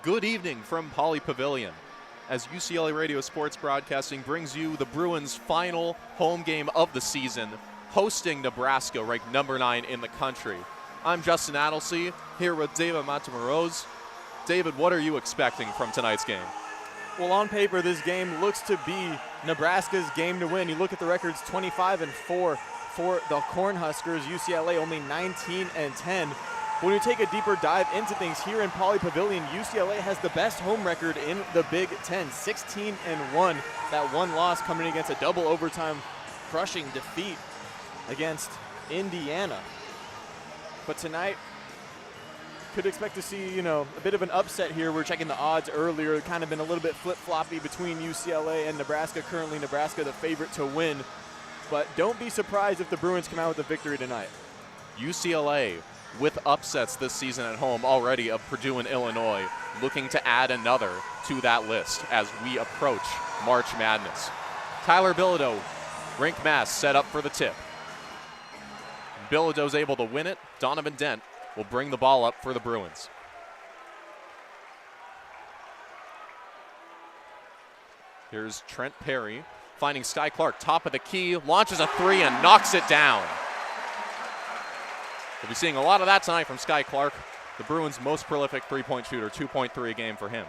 Good evening from Pauley Pavilion, as UCLA Radio Sports Broadcasting brings you the Bruins' final home game of the season, hosting Nebraska, ranked number 9 in the country. I'm Justin Attlesey, here with David Matamoroz. David, what are you expecting from tonight's game? Well, on paper, this game looks to be Nebraska's game to win. You look at the records, 25-4 for the Cornhuskers. UCLA only 19-10. When you take a deeper dive into things here in Pauley Pavilion, UCLA has the best home record in the Big Ten, 16-1. That one loss coming against a double overtime crushing defeat against Indiana. But tonight, could expect to see, a bit of an upset here. We're checking the odds earlier. Kind of been a little bit flip-floppy between UCLA and Nebraska. Currently, Nebraska the favorite to win. But don't be surprised if the Bruins come out with a victory tonight. UCLA with upsets this season at home already of Purdue and Illinois, looking to add another to that list as we approach March Madness. Tyler Bilodeau, rink mass set up for the tip. Bilodeau's able to win it. Donovan Dent will bring the ball up for the Bruins. Here's Trent Perry finding Sky Clark, top of the key, launches a three and knocks it down. We'll be seeing a lot of that tonight from Sky Clark, the Bruins' most prolific three-point shooter, 2.3 a game for him.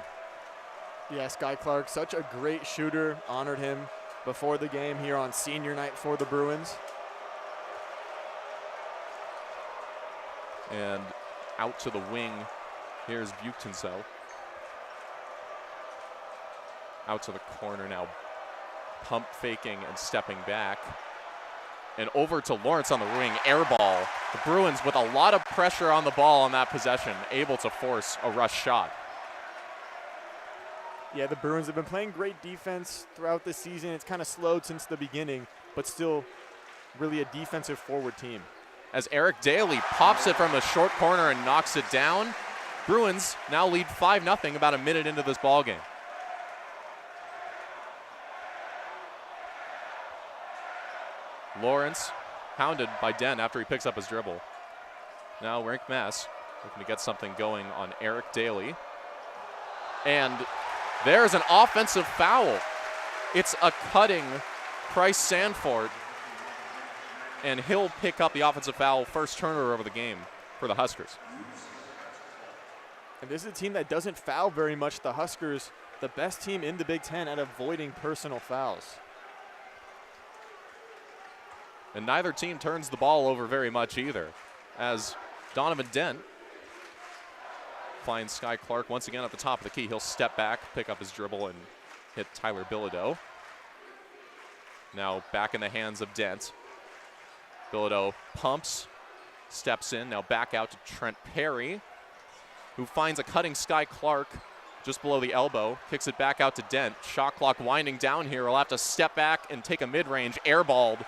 Yeah, Sky Clark, such a great shooter. Honored him before the game here on senior night for the Bruins. And out to the wing, here's Buchtensel. Out to the corner now, pump faking and stepping back. And over to Lawrence on the wing, air ball. The Bruins with a lot of pressure on the ball on that possession, able to force a rush shot. Yeah, the Bruins have been playing great defense throughout the season. It's kind of slowed since the beginning, but still really a defensive forward team. As Eric Daly pops it from the short corner and knocks it down, Bruins now lead 5-0 about a minute into this ball game. Lawrence pounded by Dent after he picks up his dribble. Now Rink Mass looking to get something going on Eric Daly. And there's an offensive foul. It's a cutting Price Sanford. And he'll pick up the offensive foul, first turnover of the game for the Huskers. And this is a team that doesn't foul very much. The Huskers, the best team in the Big Ten at avoiding personal fouls. And neither team turns the ball over very much either, as Donovan Dent finds Sky Clark once again at the top of the key. He'll step back, pick up his dribble, and hit Tyler Bilodeau. Now back in the hands of Dent. Bilodeau pumps, steps in, now back out to Trent Perry, who finds a cutting Sky Clark just below the elbow, kicks it back out to Dent. Shot clock winding down here. He'll have to step back and take a mid-range, airballed.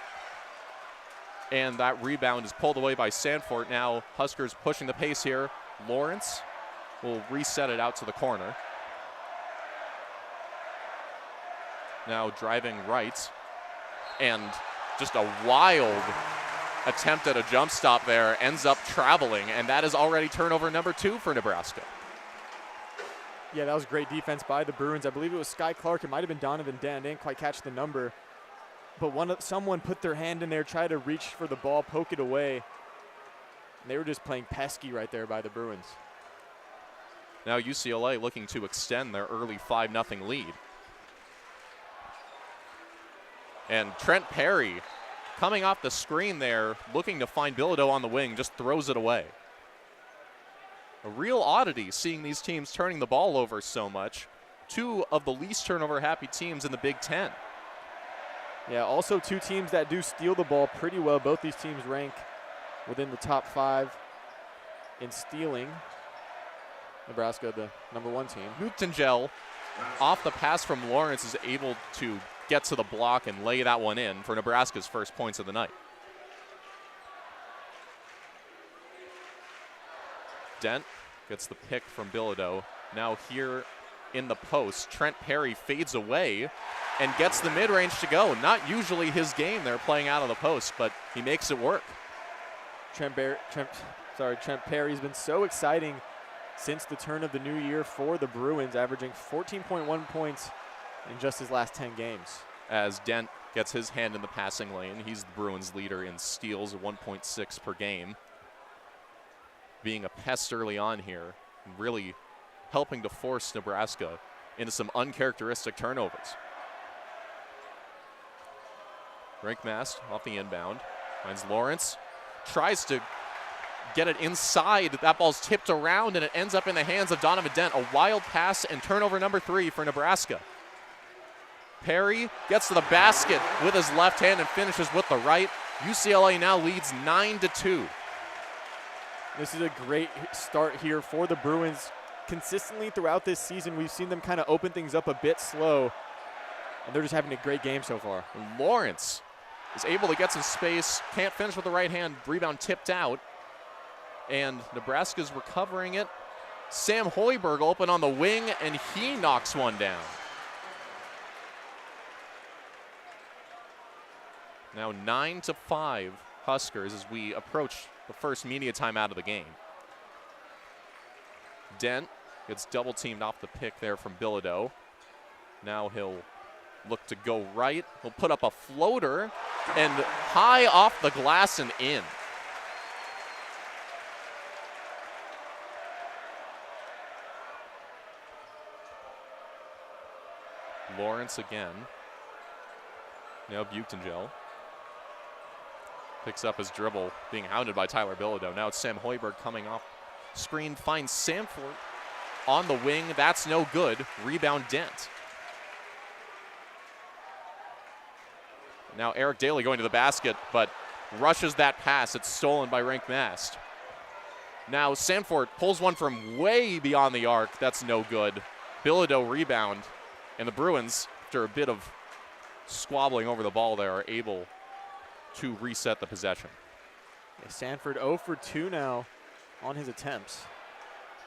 And that rebound is pulled away by Sanford. Now Huskers pushing the pace here. Lawrence will reset it out to the corner. Now driving right. And just a wild attempt at a jump stop there, ends up traveling, and that is already turnover number 2 for Nebraska. Yeah, that was great defense by the Bruins. I believe it was Sky Clark. It might have been Donovan Dent. Didn't quite catch the number. But someone put their hand in there, tried to reach for the ball, poke it away. And they were just playing pesky right there by the Bruins. Now UCLA looking to extend their early 5-0 lead. And Trent Perry coming off the screen there, looking to find Bilodeau on the wing, just throws it away. A real oddity seeing these teams turning the ball over so much. 2 of the least turnover-happy teams in the Big Ten. Yeah, also 2 teams that do steal the ball pretty well. Both these teams rank within the top 5 in stealing. Nebraska, the number 1 team. Buchtengel, off the pass from Lawrence, is able to get to the block and lay that one in for Nebraska's first points of the night. Dent gets the pick from Bilodeau. Now here in the post, Trent Perry fades away and gets the mid-range to go. Not usually his game there, playing out of the post, but he makes it work. Trent Perry's been so exciting since the turn of the new year for the Bruins, averaging 14.1 points in just his last 10 games. As Dent gets his hand in the passing lane, he's the Bruins leader in steals at 1.6 per game. Being a pest early on here, really helping to force Nebraska into some uncharacteristic turnovers. Brinkmast off the inbound, finds Lawrence, tries to get it inside. That ball's tipped around and it ends up in the hands of Donovan Dent. A wild pass and turnover number 3 for Nebraska. Perry gets to the basket with his left hand and finishes with the right. UCLA now leads 9-2. This is a great start here for the Bruins. Consistently throughout this season, we've seen them kind of open things up a bit slow, and they're just having a great game so far. Lawrence is able to get some space, can't finish with the right hand, rebound tipped out, and Nebraska's recovering it. Sam Hoiberg open on the wing, and he knocks one down. Now 9-5 Huskers as we approach the first media timeout of the game. Dent gets double teamed off the pick there from Bilodeau. Now he'll look to go right. He'll put up a floater and high off the glass and in. Lawrence again. Now Buchtengel picks up his dribble, being hounded by Tyler Bilodeau. Now it's Sam Hoiberg coming off screen, finds Samford on the wing. That's no good. Rebound Dent. Now Eric Daly going to the basket, but rushes that pass. It's stolen by Rink Mast. Now Samford pulls one from way beyond the arc. That's no good. Bilodeau rebound. And the Bruins, after a bit of squabbling over the ball there, are able to reset the possession. Yeah, Sanford 0 for 2 now on his attempts.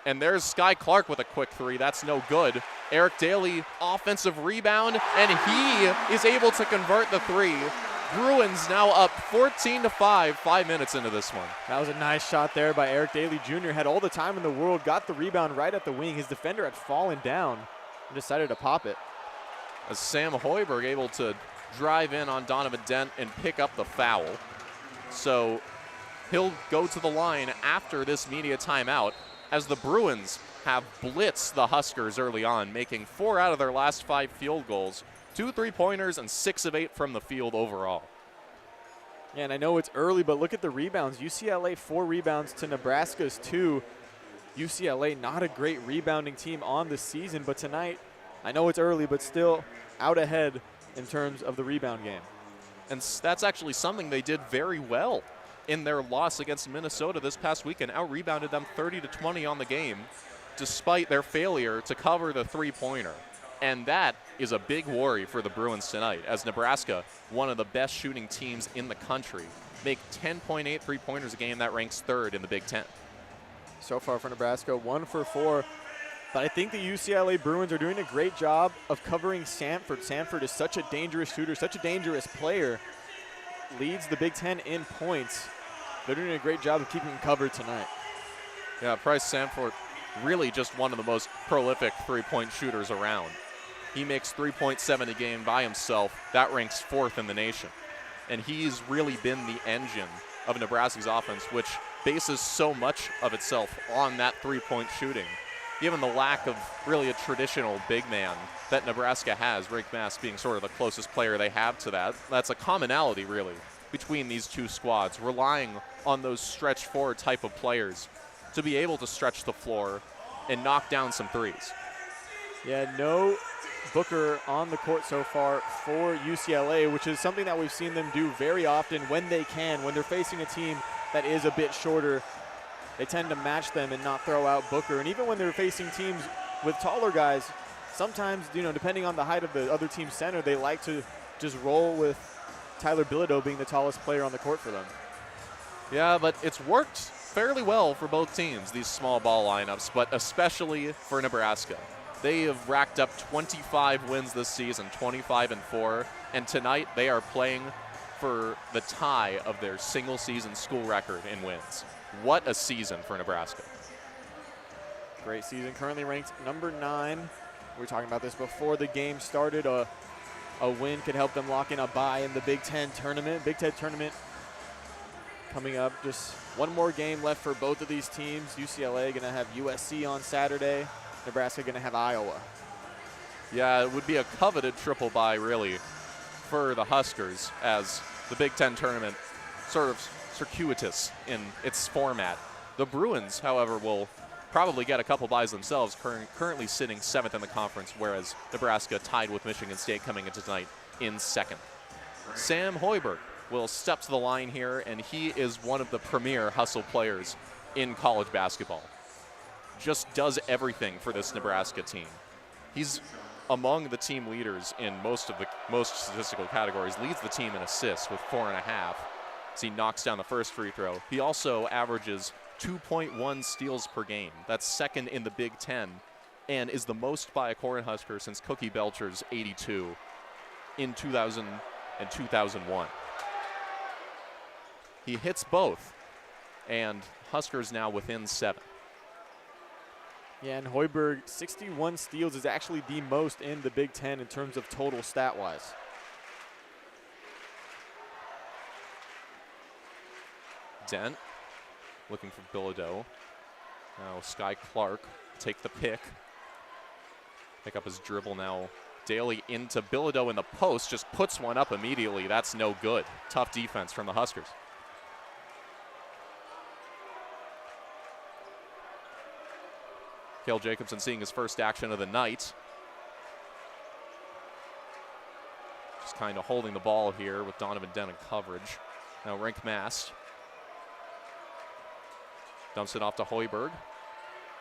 And there's Sky Clark with a quick 3. That's no good. Eric Daly, offensive rebound, and he is able to convert the 3. Bruins now up 14-5, 5 minutes into this one. That was a nice shot there by Eric Daly Jr. Had all the time in the world, got the rebound right at the wing. His defender had fallen down and decided to pop it. As Sam Hoiberg able to drive in on Donovan Dent and pick up the foul. So he'll go to the line after this media timeout as the Bruins have blitzed the Huskers early on, making 4 out of their last 5 field goals, 2 3-pointers and 6 of 8 from the field overall. Yeah, and I know it's early, but look at the rebounds. UCLA 4 rebounds to Nebraska's 2. UCLA not a great rebounding team on the season, but tonight, I know it's early, but still out ahead in terms of the rebound game. And that's actually something they did very well in their loss against Minnesota this past weekend. Out-rebounded them 30-20 on the game, despite their failure to cover the 3-pointer. And that is a big worry for the Bruins tonight, as Nebraska, one of the best shooting teams in the country, make 10.8 3-pointers a game. That ranks 3rd in the Big Ten. So far for Nebraska, 1 for 4. But I think the UCLA Bruins are doing a great job of covering Samford. Samford is such a dangerous shooter, such a dangerous player. Leads the Big Ten in points. They're doing a great job of keeping him covered tonight. Yeah, Bryce Samford, really just one of the most prolific 3-point shooters around. He makes 3.7 a game by himself. That ranks 4th in the nation. And he's really been the engine of Nebraska's offense, which bases so much of itself on that 3-point shooting. Given the lack of really a traditional big man that Nebraska has, Rink Mast being sort of the closest player they have to that, that's a commonality really between these two squads, relying on those stretch forward type of players to be able to stretch the floor and knock down some threes. Yeah, no Booker on the court so far for UCLA, which is something that we've seen them do very often when they can. When they're facing a team that is a bit shorter, they tend to match them and not throw out Booker. And even when they're facing teams with taller guys, sometimes, depending on the height of the other team's center, they like to just roll with Tyler Bilodeau being the tallest player on the court for them. Yeah, but it's worked fairly well for both teams, these small ball lineups, but especially for Nebraska. They have racked up 25 wins this season, 25-4, and tonight they are playing for the tie of their single-season school record in wins. What a season for Nebraska. Great season. Currently ranked number 9. We were talking about this before the game started. A win could help them lock in a bye in the Big Ten tournament. Big Ten tournament coming up. Just one more game left for both of these teams. UCLA going to have USC on Saturday. Nebraska going to have Iowa. Yeah, it would be a coveted triple bye, really, for the Huskers, as the Big Ten tournament sort of circuitous in its format. The Bruins, however, will probably get a couple byes themselves, currently sitting 7th in the conference, whereas Nebraska tied with Michigan State coming into tonight in 2nd. Sam Hoiberg will step to the line here, and he is one of the premier hustle players in college basketball. Just does everything for this Nebraska team. He's among the team leaders in most statistical categories, leads the team in assists with 4.5 as he knocks down the first free throw. He also averages 2.1 steals per game. That's 2nd in the Big Ten and is the most by a Cornhusker since Cookie Belcher's 82 in 2000 and 2001. He hits both, and Huskers now within 7. Yeah, and Hoiberg, 61 steals is actually the most in the Big Ten in terms of total stat-wise. Dent looking for Bilodeau. Now Sky Clark take the pick up his dribble now. Daly into Bilodeau in the post, just puts one up immediately. That's no good. Tough defense from the Huskers. Cale Jacobson seeing his first action of the night. Just kind of holding the ball here with Donovan Dent in coverage. Now Rink Mast dumps it off to Hoiberg.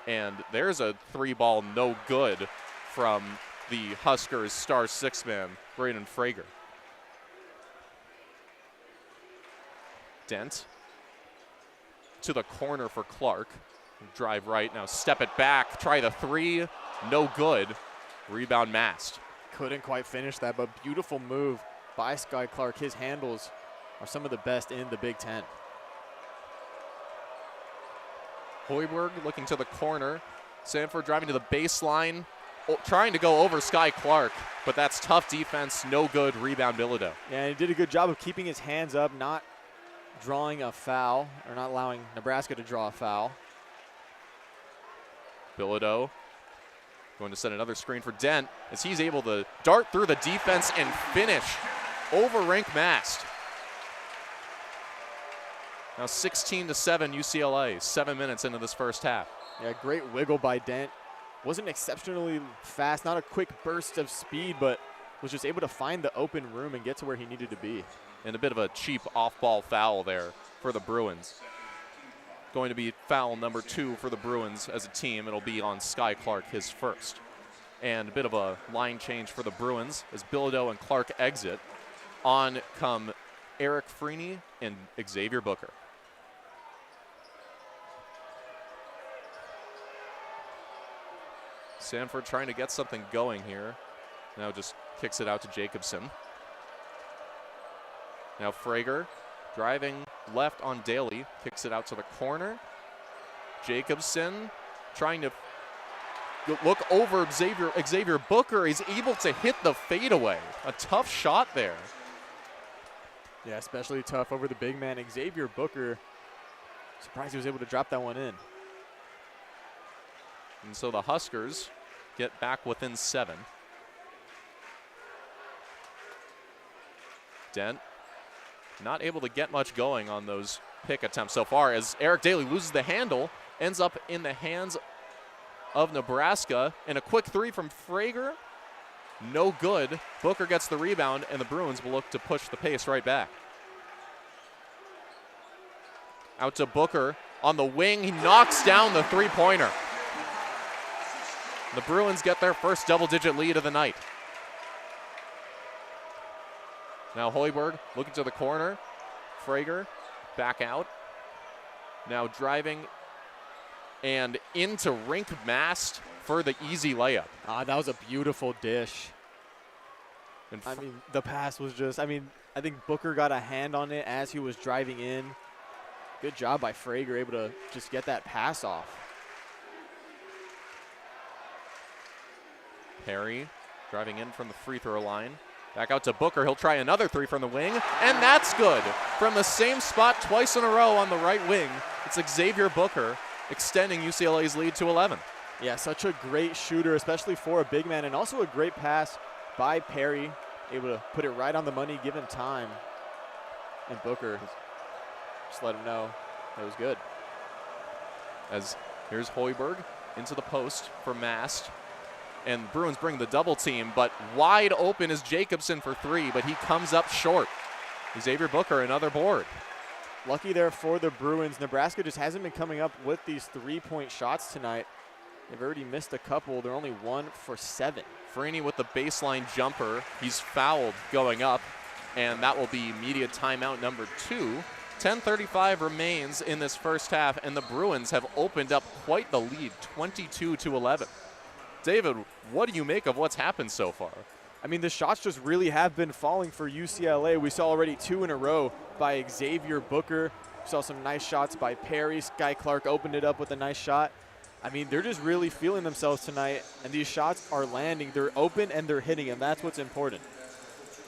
And there's a 3-ball no good from the Huskers' star 6-man, Braden Frager. Dent to the corner for Clark. Drive right, now step it back, try the 3, no good. Rebound Mast. Couldn't quite finish that, but beautiful move by Sky Clark. His handles are some of the best in the Big Ten. Hoiberg looking to the corner. Sanford driving to the baseline, trying to go over Sky Clark, but that's tough defense, no good. Rebound Bilodeau. Yeah, he did a good job of keeping his hands up, not drawing a foul, or not allowing Nebraska to draw a foul. Bilodeau going to set another screen for Dent as he's able to dart through the defense and finish over Rink Mast. Now 16-7 UCLA, 7 minutes into this first half. Yeah, great wiggle by Dent. Wasn't exceptionally fast, not a quick burst of speed, but was just able to find the open room and get to where he needed to be. And a bit of a cheap off-ball foul there for the Bruins. Going to be foul number 2 for the Bruins as a team. It'll be on Sky Clark, his first. And a bit of a line change for the Bruins as Bilodeau and Clark exit. On come Eric Freeney and Xavier Booker. Sanford trying to get something going here. Now just kicks it out to Jacobson. Now Frager driving left on Daly, kicks it out to the corner. Jacobson trying to look over Xavier Booker. He's able to hit the fadeaway. A tough shot there. Yeah, especially tough over the big man, Xavier Booker. Surprised he was able to drop that one in. And so the Huskers get back within 7. Dent not able to get much going on those pick attempts so far as Eric Daly loses the handle, ends up in the hands of Nebraska, and a quick 3 from Frager. No good. Booker gets the rebound, and the Bruins will look to push the pace right back. Out to Booker on the wing. He knocks down the 3-pointer. The Bruins get their first double-digit lead of the night. Now Hoiberg looking to the corner. Frager back out. Now driving and into Rink Mast for the easy layup. That was a beautiful dish. And the pass was just, I think Booker got a hand on it as he was driving in. Good job by Frager, able to just get that pass off. Perry driving in from the free throw line. Back out to Booker. He'll try another three from the wing, and that's good. From the same spot twice in a row on the right wing, it's Xavier Booker extending UCLA's lead to 11. Yeah, such a great shooter, especially for a big man, and also a great pass by Perry, able to put it right on the money, give him time. And Booker just let him know it was good. As here's Hoiberg into the post for Mast. And Bruins bring the double team, but wide open is Jacobson for three, but he comes up short. Xavier Booker, another board. Lucky there for the Bruins. Nebraska just hasn't been coming up with these three-point shots tonight. They've already missed a couple. They're only 1 for 7. Freeney with the baseline jumper. He's fouled going up, and that will be media timeout number 2. 10:35 remains in this first half, and the Bruins have opened up quite the lead, 22-11. David, what do you make of what's happened so far? I mean, the shots just really have been falling for UCLA. We saw already 2 in a row by Xavier Booker. We saw some nice shots by Perry. Sky Clark opened it up with a nice shot. I mean, they're just really feeling themselves tonight, and these shots are landing. They're open and they're hitting, and that's what's important.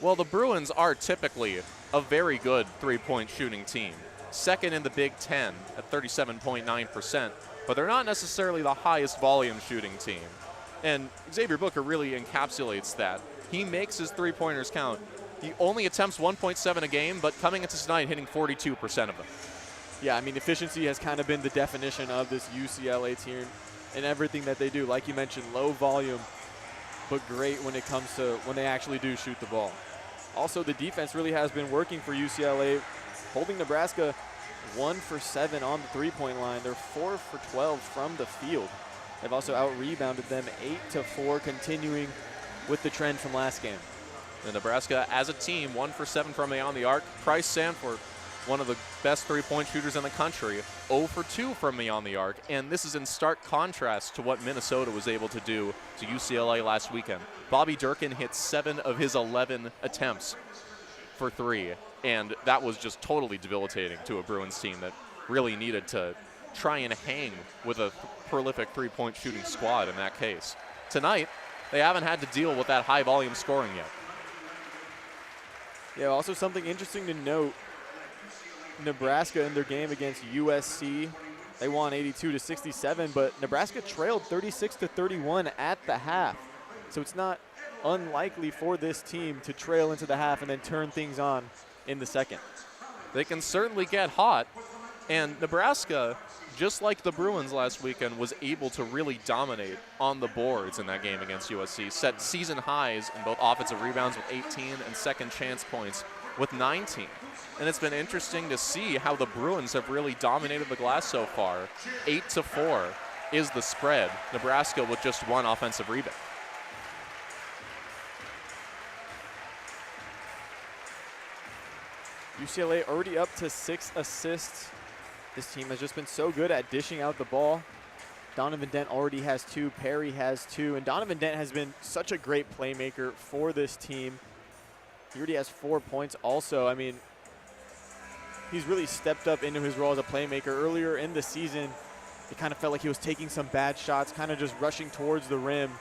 Well, the Bruins are typically a very good three-point shooting team. Second in the Big Ten at 37.9%, but they're not necessarily the highest volume shooting team. And Xavier Booker really encapsulates that. He makes his three-pointers count. He only attempts 1.7 a game, but coming into tonight, hitting 42% of them. Yeah, I mean, efficiency has kind of been the definition of this UCLA team and everything that they do. Like you mentioned, low volume, but great when it comes to when they actually do shoot the ball. Also, the defense really has been working for UCLA, holding Nebraska 1 for 7 on the three-point line. They're 4 for 12 from the field. They've also out-rebounded them 8-4, continuing with the trend from last game. And Nebraska, as a team, 1 for 7 from beyond the arc. Price Sanford, one of the best three-point shooters in the country, 0 for 2 from beyond the arc. And this is in stark contrast to what Minnesota was able to do to UCLA last weekend. Bobby Durkin hit 7 of his 11 attempts for 3, and that was just totally debilitating to a Bruins team that really needed to try and hang with a prolific three-point shooting squad in that case. Tonight, they haven't had to deal with that high-volume scoring yet. Yeah, also something interesting to note, Nebraska in their game against USC, they won 82-67, but Nebraska trailed 36-31 at the half. So it's not unlikely for this team to trail into the half and then turn things on in the second. They can certainly get hot, and Nebraska, just like the Bruins last weekend, was able to really dominate on the boards in that game against USC, set season highs in both offensive rebounds with 18 and second chance points with 19. And it's been interesting to see how the Bruins have really dominated the glass so far. 8-4 is the spread. Nebraska with just 1 offensive rebound. UCLA already up to 6 assists. This team has just been so good at dishing out the ball. Donovan Dent already has 2, Perry has 2, and Donovan Dent has been such a great playmaker for this team. He already has 4 points also. I mean, he's really stepped up into his role as a playmaker. Earlier in the season, it kind of felt like he was taking some bad shots, kind of just rushing towards the rim.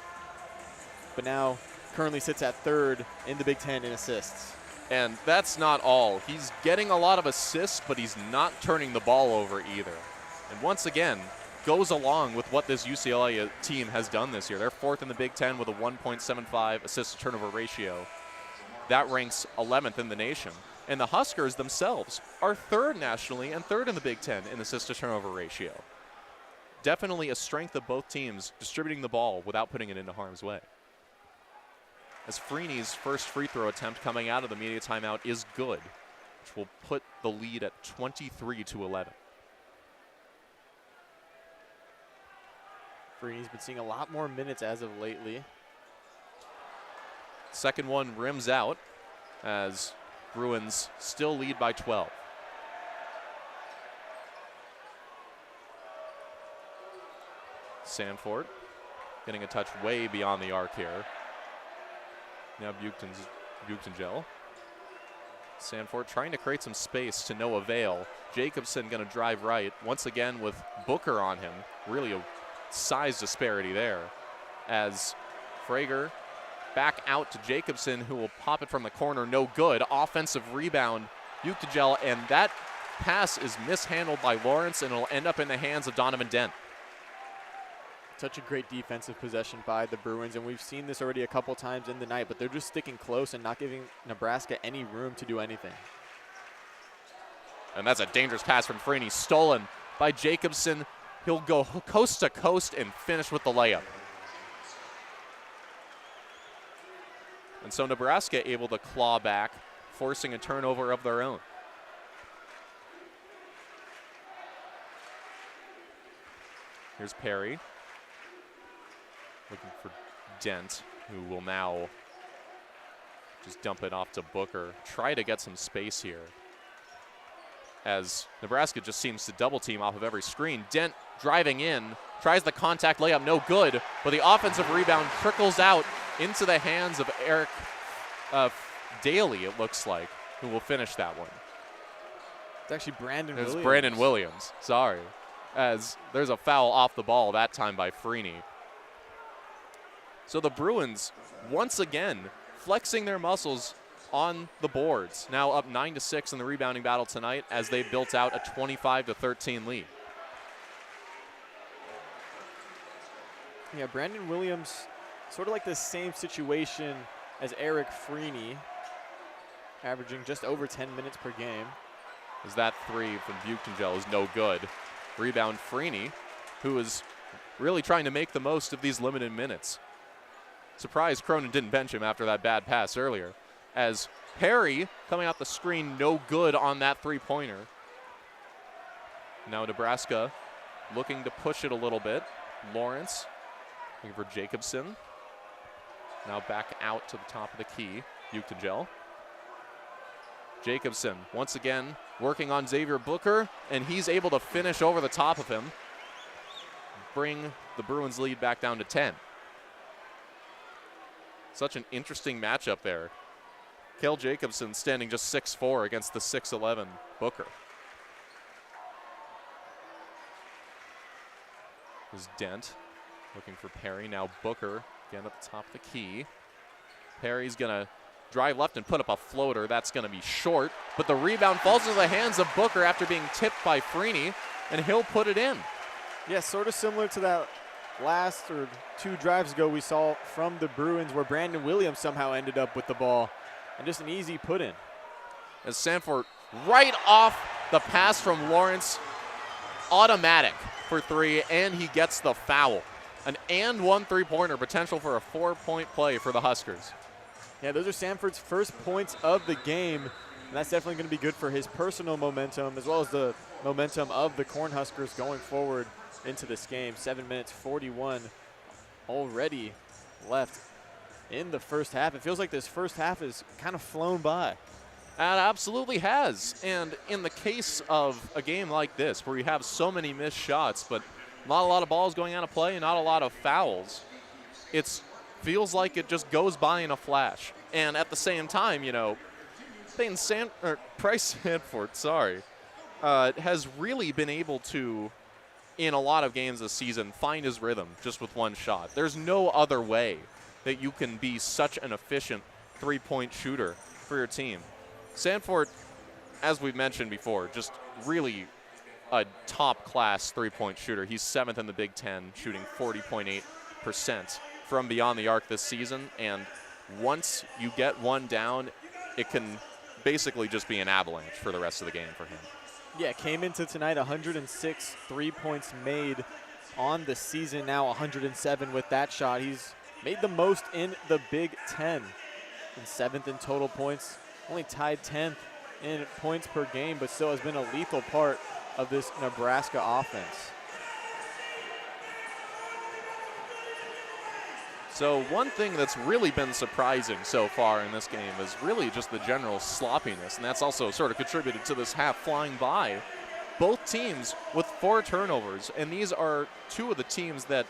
But now currently sits at 3rd in the Big Ten in assists. And that's not all. He's getting a lot of assists, but he's not turning the ball over either. And once again, goes along with what this UCLA team has done this year. They're 4th in the Big Ten with a 1.75 assist-to-turnover ratio. That ranks 11th in the nation. And the Huskers themselves are 3rd nationally and 3rd in the Big Ten in assist-to-turnover ratio. Definitely a strength of both teams distributing the ball without putting it into harm's way. As Freeney's first free throw attempt coming out of the media timeout is good, which will put the lead at 23-11. Freeney's been seeing a lot more minutes as of lately. Second one rims out as Bruins still lead by 12. Sanford getting a touch way beyond the arc here. Now Buchtengel. Sanford trying to create some space to no avail. Jacobson going to drive right, once again with Booker on him. Really a size disparity there. As Frager back out to Jacobson, who will pop it from the corner. No good. Offensive rebound, Uctigel, and that pass is mishandled by Lawrence, and it'll end up in the hands of Donovan Dent. Such a great defensive possession by the Bruins, and we've seen this already a couple times in the night, but they're just sticking close and not giving Nebraska any room to do anything. And that's a dangerous pass from Freeney, stolen by Jacobson. He'll go coast to coast and finish with the layup. And so Nebraska able to claw back, forcing a turnover of their own. Here's Perry, looking for Dent, who will now just dump it off to Booker. Try to get some space here, as Nebraska just seems to double team off of every screen. Dent driving in, tries the contact layup, no good, but the offensive rebound trickles out into the hands of Eric Daly, it looks like, who will finish that one. It's actually Brandon Williams. It's Brandon Williams, sorry, as there's a foul off the ball that time by Freeney. So the Bruins, once again, flexing their muscles on the boards. Now up 9-6 in the rebounding battle tonight, as they built out a 25-13 lead. Yeah, Brandon Williams, sort of like the same situation as Eric Freeney, averaging just over 10 minutes per game. As that three from Buchtengel is no good. Rebound Freeney, who is really trying to make the most of these limited minutes. Surprised Cronin didn't bench him after that bad pass earlier. As Perry coming out the screen, no good on that three-pointer. Now Nebraska looking to push it a little bit. Lawrence looking for Jacobson. Now back out to the top of the key. Uctigel. Jacobson once again working on Xavier Booker, and he's able to finish over the top of him. Bring the Bruins lead back down to 10. Such an interesting matchup there. Kel Jacobson standing just 6'4" against the 6'11" Booker. There's Dent looking for Perry. Now Booker again at the top of the key. Perry's gonna drive left and put up a floater. That's gonna be short, but the rebound falls into the hands of Booker after being tipped by Freeney, and he'll put it in. Yeah, sort of similar to that last or two drives ago we saw from the Bruins, where Brandon Williams somehow ended up with the ball, and just an easy put in. As Sanford right off the pass from Lawrence, automatic for three, and he gets the foul. An and one three-pointer, potential for a 4-point play for the Huskers. Yeah, those are Sanford's first points of the game, and that's definitely going to be good for his personal momentum, as well as the momentum of the Cornhuskers going forward into this game. 7 minutes 41 already left in the first half. It feels like this first half has kind of flown by. It absolutely has. And in the case of a game like this, where you have so many missed shots, but not a lot of balls going out of play, not a lot of fouls, it feels like it just goes by in a flash. And at the same time, you know, Price Sanford, has really been able to, in a lot of games this season, find his rhythm just with one shot. There's no other way that you can be such an efficient three-point shooter for your team. Sanford, as we've mentioned before, just really a top-class three-point shooter. He's 7th in the Big Ten, shooting 40.8% from beyond the arc this season. And once you get one down, it can basically just be an avalanche for the rest of the game for him. Yeah, came into tonight 106 3 points made on the season, now 107 with that shot. He's made the most in the Big Ten, and 7th in total points, only tied 10th in points per game, but still has been a lethal part of this Nebraska offense. So one thing that's really been surprising so far in this game is really just the general sloppiness, and that's also sort of contributed to this half flying by. Both teams with 4 turnovers, and these are two of the teams that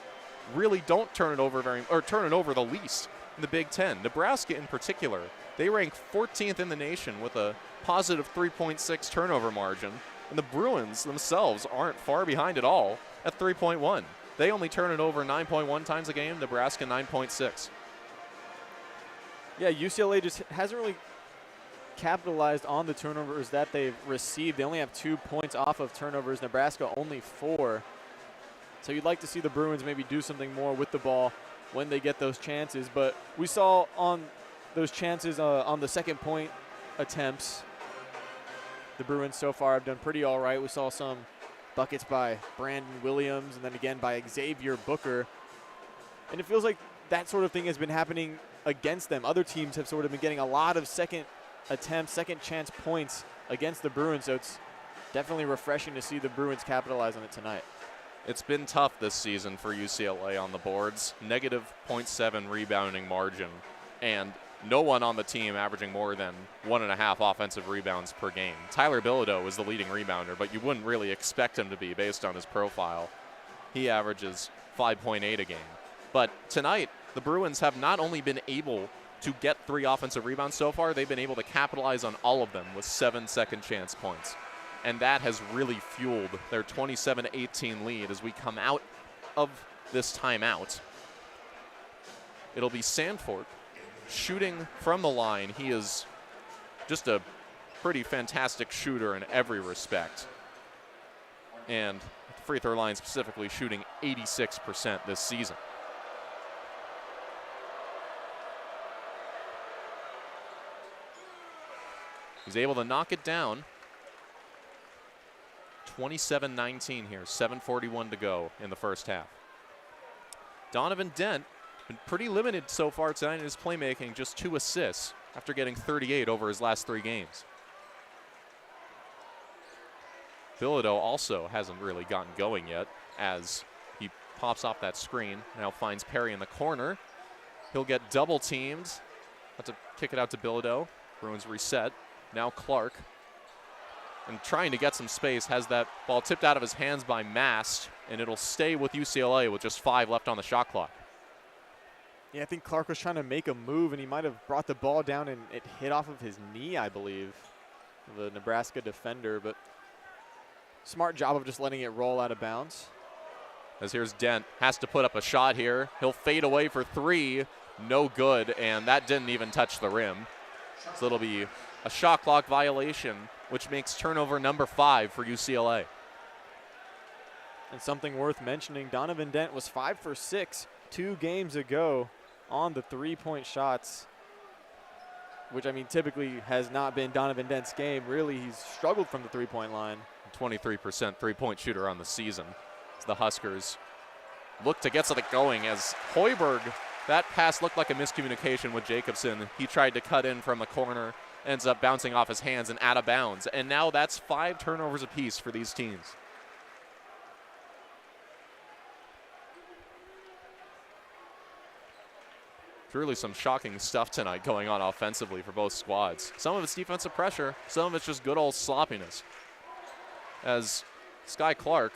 really don't turn it over the least in the Big Ten. Nebraska in particular, they rank 14th in the nation with a positive 3.6 turnover margin, and the Bruins themselves aren't far behind at all at 3.1. They only turn it over 9.1 times a game, Nebraska 9.6. Yeah, UCLA just hasn't really capitalized on the turnovers that they've received. They only have 2 points off of turnovers. Nebraska only 4. So you'd like to see the Bruins maybe do something more with the ball when they get those chances. But we saw on those chances on the second point attempts, the Bruins so far have done pretty all right. We saw some buckets by Brandon Williams and then again by Xavier Booker. And it feels like that sort of thing has been happening against them. Other teams have sort of been getting a lot of second attempts, second chance points against the Bruins. So it's definitely refreshing to see the Bruins capitalize on it tonight. It's been tough this season for UCLA on the boards. Negative .7 rebounding margin, and no one on the team averaging more than 1.5 offensive rebounds per game. Tyler Bilodeau is the leading rebounder, but you wouldn't really expect him to be based on his profile. He averages 5.8 a game. But tonight, the Bruins have not only been able to get 3 offensive rebounds so far, they've been able to capitalize on all of them with 7 second chance points. And that has really fueled their 27-18 lead as we come out of this timeout. It'll be Sandfort shooting from the line. He is just a pretty fantastic shooter in every respect. And at the free throw line specifically, shooting 86% this season. He's able to knock it down. 27-19 here, 7:41 to go in the first half. Donovan Dent been pretty limited so far tonight in his playmaking, just 2 assists after getting 38 over his last 3 games. Bilodeau also hasn't really gotten going yet as he pops off that screen. Now finds Perry in the corner. He'll get double teamed. Have to kick it out to Bilodeau. Bruins reset. Now Clark. And trying to get some space, has that ball tipped out of his hands by Mast, and it'll stay with UCLA with just 5 left on the shot clock. Yeah, I think Clark was trying to make a move, and he might have brought the ball down, and it hit off of his knee, I believe, the Nebraska defender. But smart job of just letting it roll out of bounds. As here's Dent, has to put up a shot here. He'll fade away for 3, no good, and that didn't even touch the rim. So it'll be a shot clock violation, which makes turnover number 5 for UCLA. And something worth mentioning, Donovan Dent was 5 for 6 2 games ago on the 3-point shots, which, I mean, typically has not been Donovan Dent's game. Really, he's struggled from the 3-point line. 23% three-point shooter on the season. As the Huskers look to get something going as Hoiberg, that pass looked like a miscommunication with Jacobson. He tried to cut in from the corner, ends up bouncing off his hands and out of bounds. And now that's 5 turnovers apiece for these teams. Truly some shocking stuff tonight going on offensively for both squads. Some of it's defensive pressure, some of it's just good old sloppiness. As Sky Clark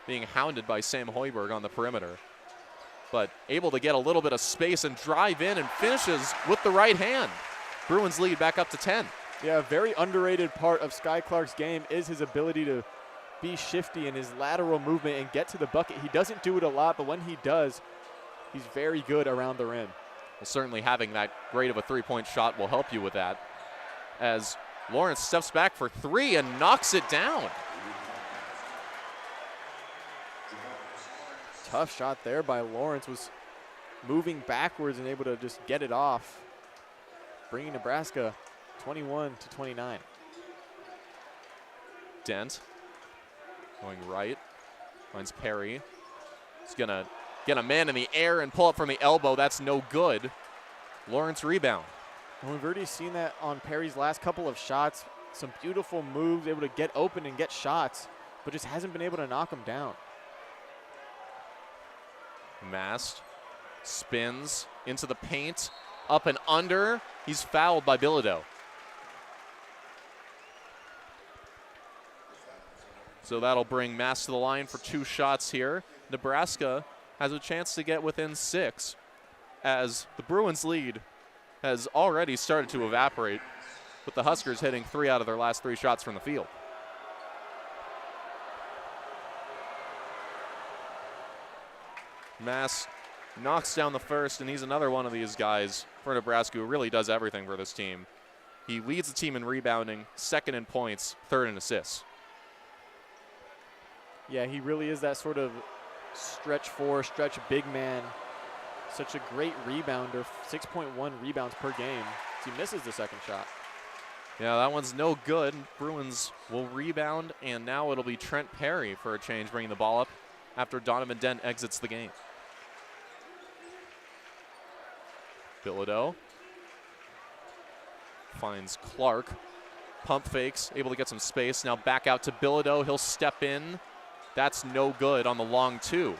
being hounded by Sam Hoiberg on the perimeter, but able to get a little bit of space and drive in and finishes with the right hand. Bruins lead back up to 10. Yeah, a very underrated part of Sky Clark's game is his ability to be shifty in his lateral movement and get to the bucket. He doesn't do it a lot, but when he does, he's very good around the rim. Well, certainly having that great of a 3-point shot will help you with that. As Lawrence steps back for 3 and knocks it down. Tough shot there by Lawrence, was moving backwards and able to just get it off, bringing Nebraska 21-29. Dent going right, finds Perry. He's gonna get a man in the air and pull up from the elbow. That's no good. Lawrence rebound. And we've already seen that on Perry's last couple of shots. Some beautiful moves, able to get open and get shots, but just hasn't been able to knock them down. Mast spins into the paint, up and under. He's fouled by Bilodeau. So that'll bring Mast to the line for 2 shots here. Nebraska has a chance to get within 6 as the Bruins lead has already started to evaporate, with the Huskers hitting 3 out of their last 3 shots from the field. Mast knocks down the first, and he's another one of these guys for Nebraska, who really does everything for this team. He leads the team in rebounding, second in points, third in assists. Yeah, he really is that sort of stretch four, stretch big man. Such a great rebounder, 6.1 rebounds per game. He misses the second shot. Yeah, that one's no good. Bruins will rebound, and now it'll be Trent Perry for a change, bringing the ball up after Donovan Dent exits the game. Bilodeau finds Clark. Pump fakes, able to get some space. Now back out to Bilodeau. He'll step in. That's no good on the long two.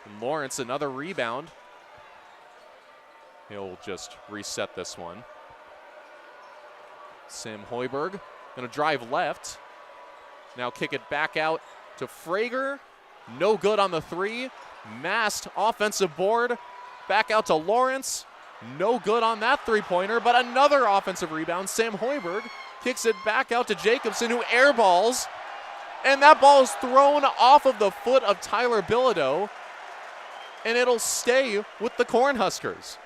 And Lawrence, another rebound. He'll just reset this one. Sam Hoiberg gonna drive left. Now kick it back out to Frager. No good on the three. Mast offensive board. Back out to Lawrence. No good on that three-pointer, but another offensive rebound. Sam Hoiberg kicks it back out to Jacobson, who airballs. And that ball is thrown off of the foot of Tyler Bilodeau. And it'll stay with the Cornhuskers.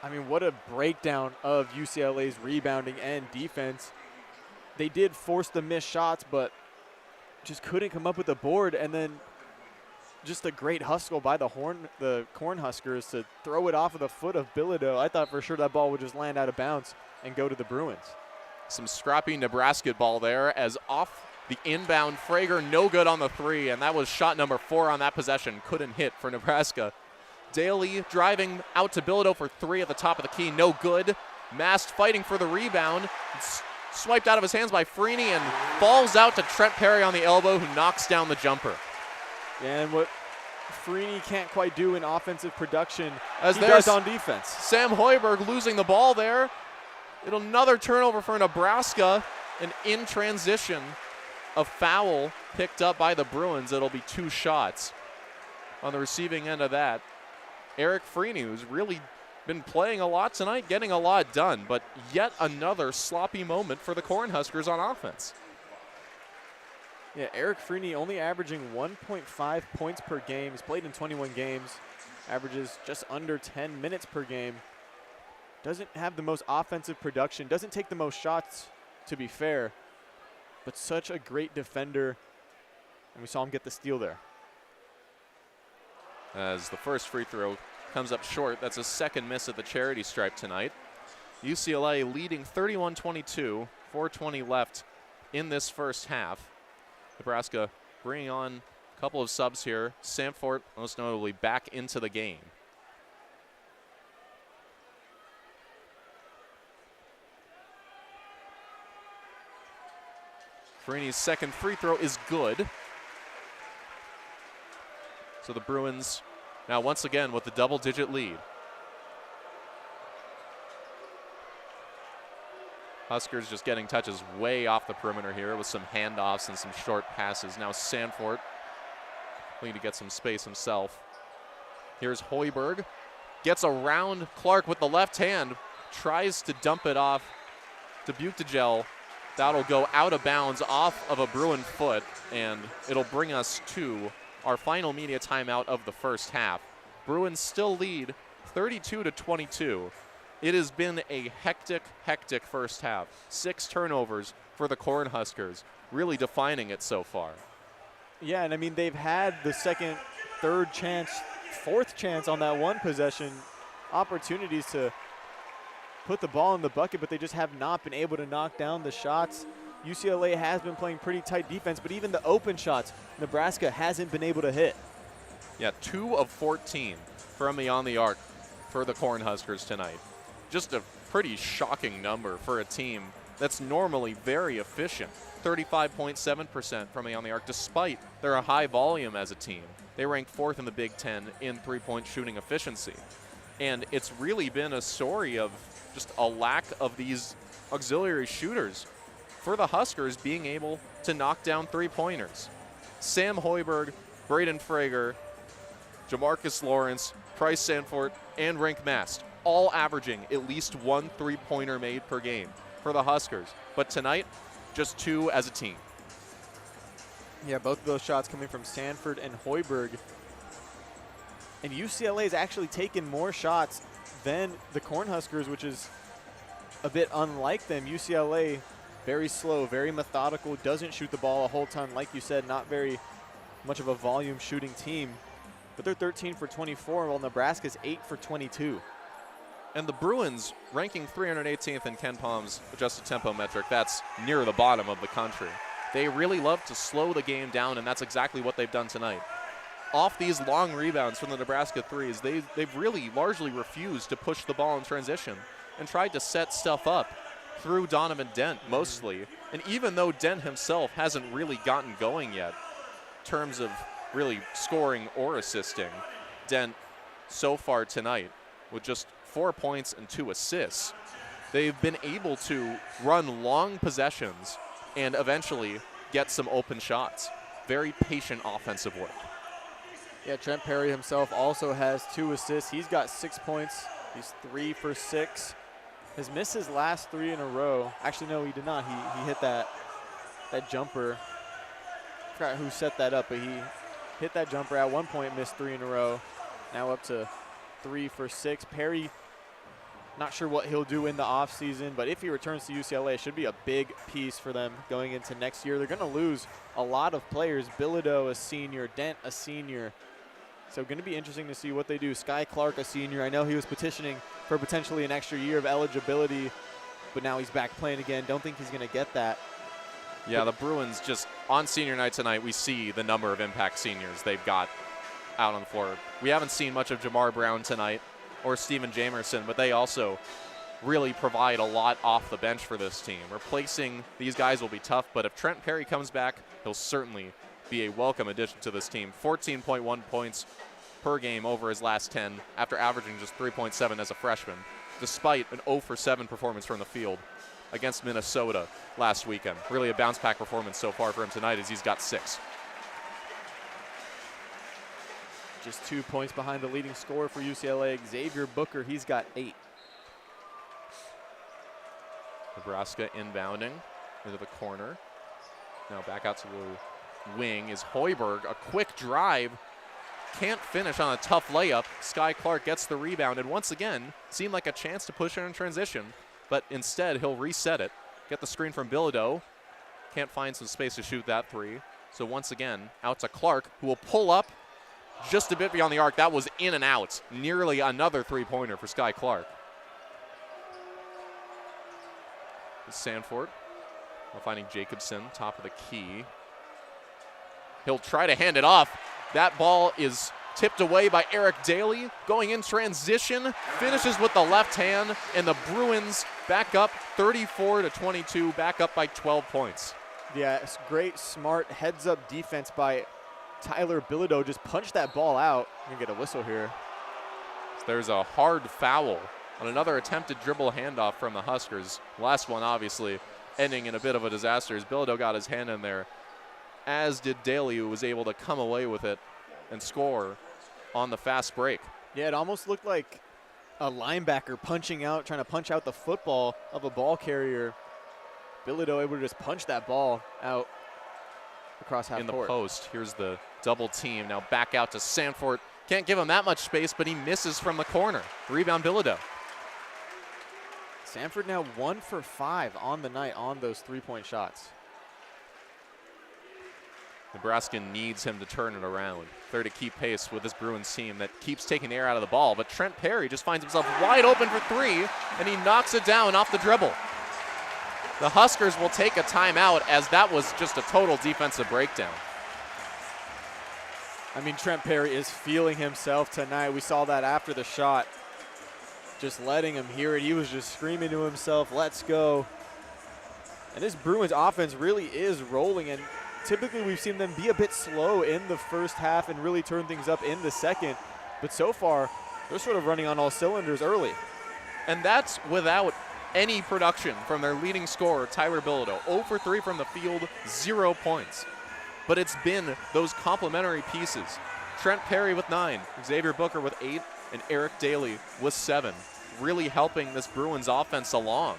I mean, what a breakdown of UCLA's rebounding and defense. They did force the missed shots, but just couldn't come up with the board. And then just a great hustle by the Cornhuskers to throw it off of the foot of Bilodeau. I thought for sure that ball would just land out of bounds and go to the Bruins. Some scrappy Nebraska ball there as off the inbound. Frager, no good on the three, and that was shot number 4 on that possession. Couldn't hit for Nebraska. Daly driving out to Bilodeau for 3 at the top of the key. No good. Mast fighting for the rebound. It's swiped out of his hands by Freeney and falls out to Trent Perry on the elbow, who knocks down the jumper. And what Freeney can't quite do in offensive production, as he does on defense. Sam Hoiberg losing the ball there. It'll another turnover for Nebraska, and in transition, a foul picked up by the Bruins. It'll be 2 shots. On the receiving end of that, Eric Freeney, who's really been playing a lot tonight, getting a lot done, but yet another sloppy moment for the Cornhuskers on offense. Yeah, Eric Freeney only averaging 1.5 points per game. He's played in 21 games, averages just under 10 minutes per game. Doesn't have the most offensive production, doesn't take the most shots, to be fair, but such a great defender, and we saw him get the steal there. As the first free throw comes up short, that's a second miss at the charity stripe tonight. UCLA leading 31-22, 4:20 left in this first half. Nebraska bringing on a couple of subs here. Samfort, most notably, back into the game. Freeney's second free throw is good. So the Bruins now once again with the double-digit lead. Huskers just getting touches way off the perimeter here with some handoffs and some short passes. Now Sanford looking to get some space himself. Here's Hoiberg. Gets around Clark with the left hand. Tries to dump it off to Buktigel. That'll go out of bounds off of a Bruin foot, and it'll bring us to our final media timeout of the first half. Bruins still lead 32-22. It has been a hectic first half. 6 turnovers for the Cornhuskers, really defining it so far. Yeah, and I mean, they've had the second, third chance, fourth chance on that one possession, opportunities to put the ball in the bucket, but they just have not been able to knock down the shots. UCLA has been playing pretty tight defense, but even the open shots, Nebraska hasn't been able to hit. Yeah, 2 of 14 from beyond the arc for the Cornhuskers tonight. Just a pretty shocking number for a team that's normally very efficient. 35.7% from beyond the arc, despite their high volume as a team. They rank 4th in the Big Ten in three-point shooting efficiency. And it's really been a story of just a lack of these auxiliary shooters for the Huskers being able to knock down three-pointers. Sam Hoiberg, Braden Frager, Jamarcus Lawrence, Price Sanford, and Rink Mast, all averaging at least 1 three-pointer made per game for the Huskers. But tonight, just 2 as a team. Yeah, both of those shots coming from Sanford and Hoiberg. And UCLA has actually taken more shots than the Cornhuskers, which is a bit unlike them. UCLA, very slow, very methodical, doesn't shoot the ball a whole ton. Like you said, not very much of a volume shooting team. But they're 13 for 24, while Nebraska's 8 for 22. And the Bruins, ranking 318th in Ken Palm's adjusted tempo metric, that's near the bottom of the country. They really love to slow the game down, and that's exactly what they've done tonight. Off these long rebounds from the Nebraska threes, they've really largely refused to push the ball in transition and tried to set stuff up through Donovan Dent mostly. And even though Dent himself hasn't really gotten going yet in terms of really scoring or assisting, Dent so far tonight with just 4 points and 2 assists, they've been able to run long possessions and eventually get some open shots. Very patient offensive work. Yeah, Trent Perry himself also has 2 assists. He's got 6 points. He's 3 for 6. Has missed his last 3 in a row. Actually, no, he did not. He hit that jumper. I forgot who set that up, but he hit that jumper at one point, missed 3 in a row. Now up to 3 for 6. Perry, not sure what he'll do in the offseason, but if he returns to UCLA, it should be a big piece for them going into next year. They're going to lose a lot of players. Bilodeau, a senior. Dent, a senior. So going to be interesting to see what they do. Sky Clark, a senior. I know he was petitioning for potentially an extra year of eligibility, but now he's back playing again. Don't think he's going to get that. Yeah, the Bruins just, on senior night tonight, we see the number of impact seniors they've got out on the floor. We haven't seen much of Jamar Brown tonight or Steven Jamerson, but they also really provide a lot off the bench for this team. Replacing these guys will be tough, but if Trent Perry comes back, he'll certainly be a welcome addition to this team. 14.1 points per game over his last 10 after averaging just 3.7 as a freshman, despite an 0 for 7 performance from the field against Minnesota last weekend. Really a bounce-back performance so far for him tonight as he's got 6. Just 2 points behind the leading scorer for UCLA, Xavier Booker. He's got 8. Nebraska inbounding into the corner. Now back out to the wing is Hoiberg. A quick drive. Can't finish on a tough layup. Sky Clark gets the rebound, and once again, seemed like a chance to push it in transition, but instead he'll reset it. Get the screen from Bilodeau. Can't find some space to shoot that 3. So once again, out to Clark, who will pull up just a bit beyond the arc. That was in and out. Nearly another 3-pointer for Sky Clark. Sanford finding Jacobson, top of the key. He'll try to hand it off. That ball is tipped away by Eric Daly. Going in transition, finishes with the left hand, and the Bruins back up 34-22, back up by 12 points. Yeah, it's great, smart, heads-up defense by Tyler Bilodeau. Just punched that ball out. We're gonna get a whistle here. So there's a hard foul on another attempted dribble handoff from the Huskers. Last one, obviously, ending in a bit of a disaster as Bilodeau got his hand in there, as did Daly, who was able to come away with it and score on the fast break. Yeah, it almost looked like a linebacker punching out, trying to punch out the football of a ball carrier. Bilodeau able to just punch that ball out across half court. In the post, here's the double team. Now back out to Sanford. Can't give him that much space, but he misses from the corner. Rebound Bilodeau. Sanford now 1 for 5 on the night on those 3-point shots. Nebraska needs him to turn it around. They're to keep pace with this Bruins team that keeps taking the air out of the ball, but Trent Perry just finds himself wide open for 3, and he knocks it down off the dribble. The Huskers will take a timeout as that was just a total defensive breakdown. I mean, Trent Perry is feeling himself tonight. We saw that after the shot. Just letting him hear it. He was just screaming to himself, let's go. And this Bruins offense really is rolling, and typically we've seen them be a bit slow in the first half and really turn things up in the second. But so far, they're sort of running on all cylinders early. And that's without any production from their leading scorer, Tyler Bilodeau. 0 for 3 from the field, 0 points. But it's been those complementary pieces. Trent Perry with 9, Xavier Booker with 8, and Eric Daly with 7, really helping this Bruins offense along.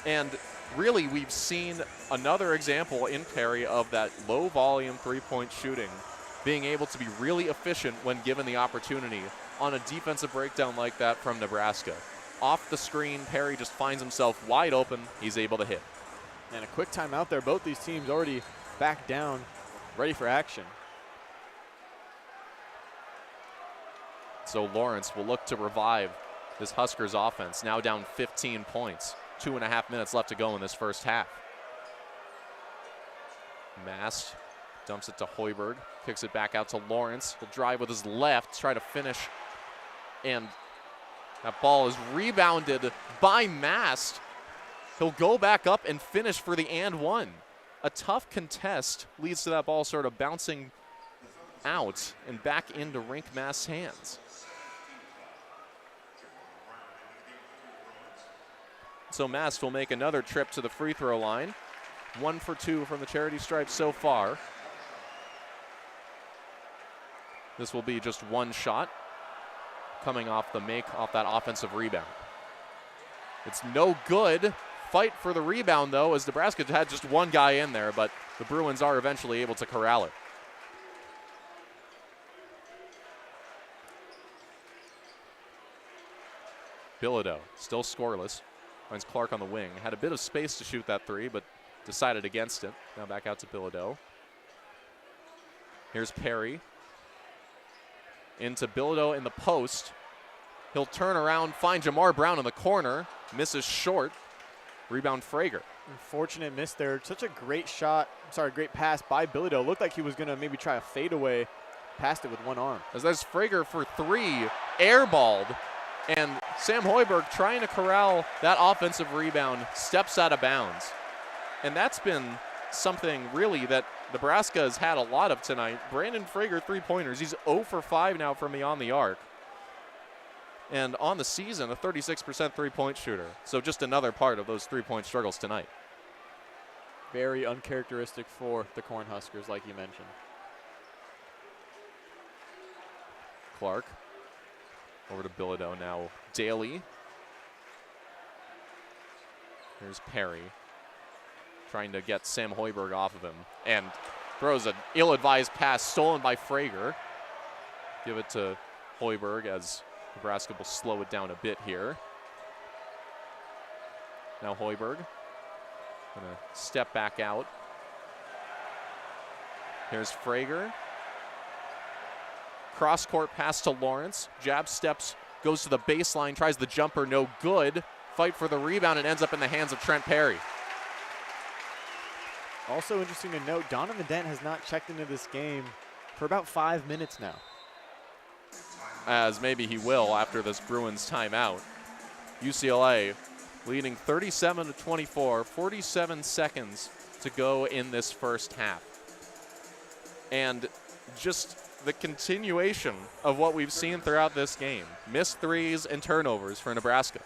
And really, we've seen another example in Perry of that low-volume 3-point shooting being able to be really efficient when given the opportunity on a defensive breakdown like that from Nebraska. Off the screen, Perry just finds himself wide open. He's able to hit. And a quick timeout there. Both these teams already back down, ready for action. So Lawrence will look to revive this Huskers offense, now down 15 points. 2.5 minutes left to go in this first half. Mast dumps it to Hoiberg, kicks it back out to Lawrence. He'll drive with his left, try to finish, and that ball is rebounded by Mast. He'll go back up and finish for the and one. A tough contest leads to that ball sort of bouncing out and back into Rink Mast's hands. So Mast will make another trip to the free throw line. 1 for 2 from the charity stripe so far. This will be just one shot coming off the make off that offensive rebound. It's no good. Fight for the rebound, though, as Nebraska had just one guy in there, but the Bruins are eventually able to corral it. Bilodeau still scoreless. Finds Clark on the wing. Had a bit of space to shoot that three, but decided against it. Now back out to Bilodeau. Here's Perry. Into Bilodeau in the post. He'll turn around, find Jamar Brown in the corner. Misses short. Rebound Frager. Unfortunate miss there. Such a great shot. Great pass by Bilodeau. Looked like he was going to maybe try a fadeaway. Passed it with one arm. As that's Frager for three. Airballed. And Sam Hoiberg trying to corral that offensive rebound. Steps out of bounds. And that's been something really that Nebraska has had a lot of tonight. Brandon Frager, three-pointers. He's 0 for 5 now from beyond the arc. And on the season, a 36% three-point shooter. So just another part of those three-point struggles tonight. Very uncharacteristic for the Cornhuskers, like you mentioned. Clark over to Bilodeau now. Daly. Here's Perry. Trying to get Sam Hoiberg off of him. And throws an ill-advised pass stolen by Frager. Give it to Hoiberg as Nebraska will slow it down a bit here. Now Hoiberg gonna step back out. Here's Frager. Cross-court pass to Lawrence. Jab steps, goes to the baseline, tries the jumper, no good. Fight for the rebound and ends up in the hands of Trent Perry. Also interesting to note, Donovan Dent has not checked into this game for about 5 minutes now. As maybe he will after this Bruins timeout. UCLA leading 37-24, 47 seconds to go in this first half. And just the continuation of what we've seen throughout this game. Missed threes and turnovers for Nebraska.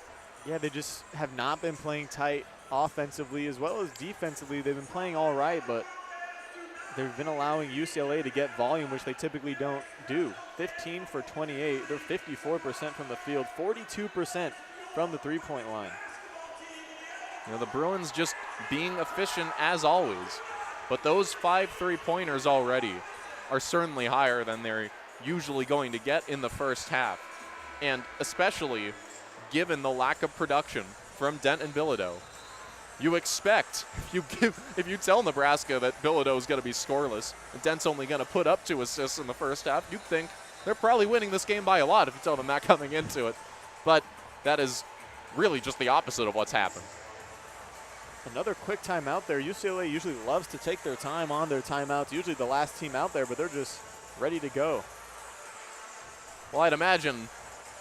Yeah, they just have not been playing tight offensively as well as defensively. They've been playing all right, but they've been allowing UCLA to get volume, which they typically don't do. 15 for 28. They're 54% from the field, 42% from the three-point line. You know, the Bruins just being efficient as always, but those 5 three-pointers already are certainly higher than they're usually going to get in the first half. And especially given the lack of production from Dent and Bilodeau, you expect, if you tell Nebraska that Bilodeau is going to be scoreless and Dent's only going to put up 2 assists in the first half, you'd think they're probably winning this game by a lot if you tell them that coming into it. But that is really just the opposite of what's happened. Another quick timeout there. UCLA usually loves to take their time on their timeouts, usually the last team out there, but they're just ready to go. Well, I'd imagine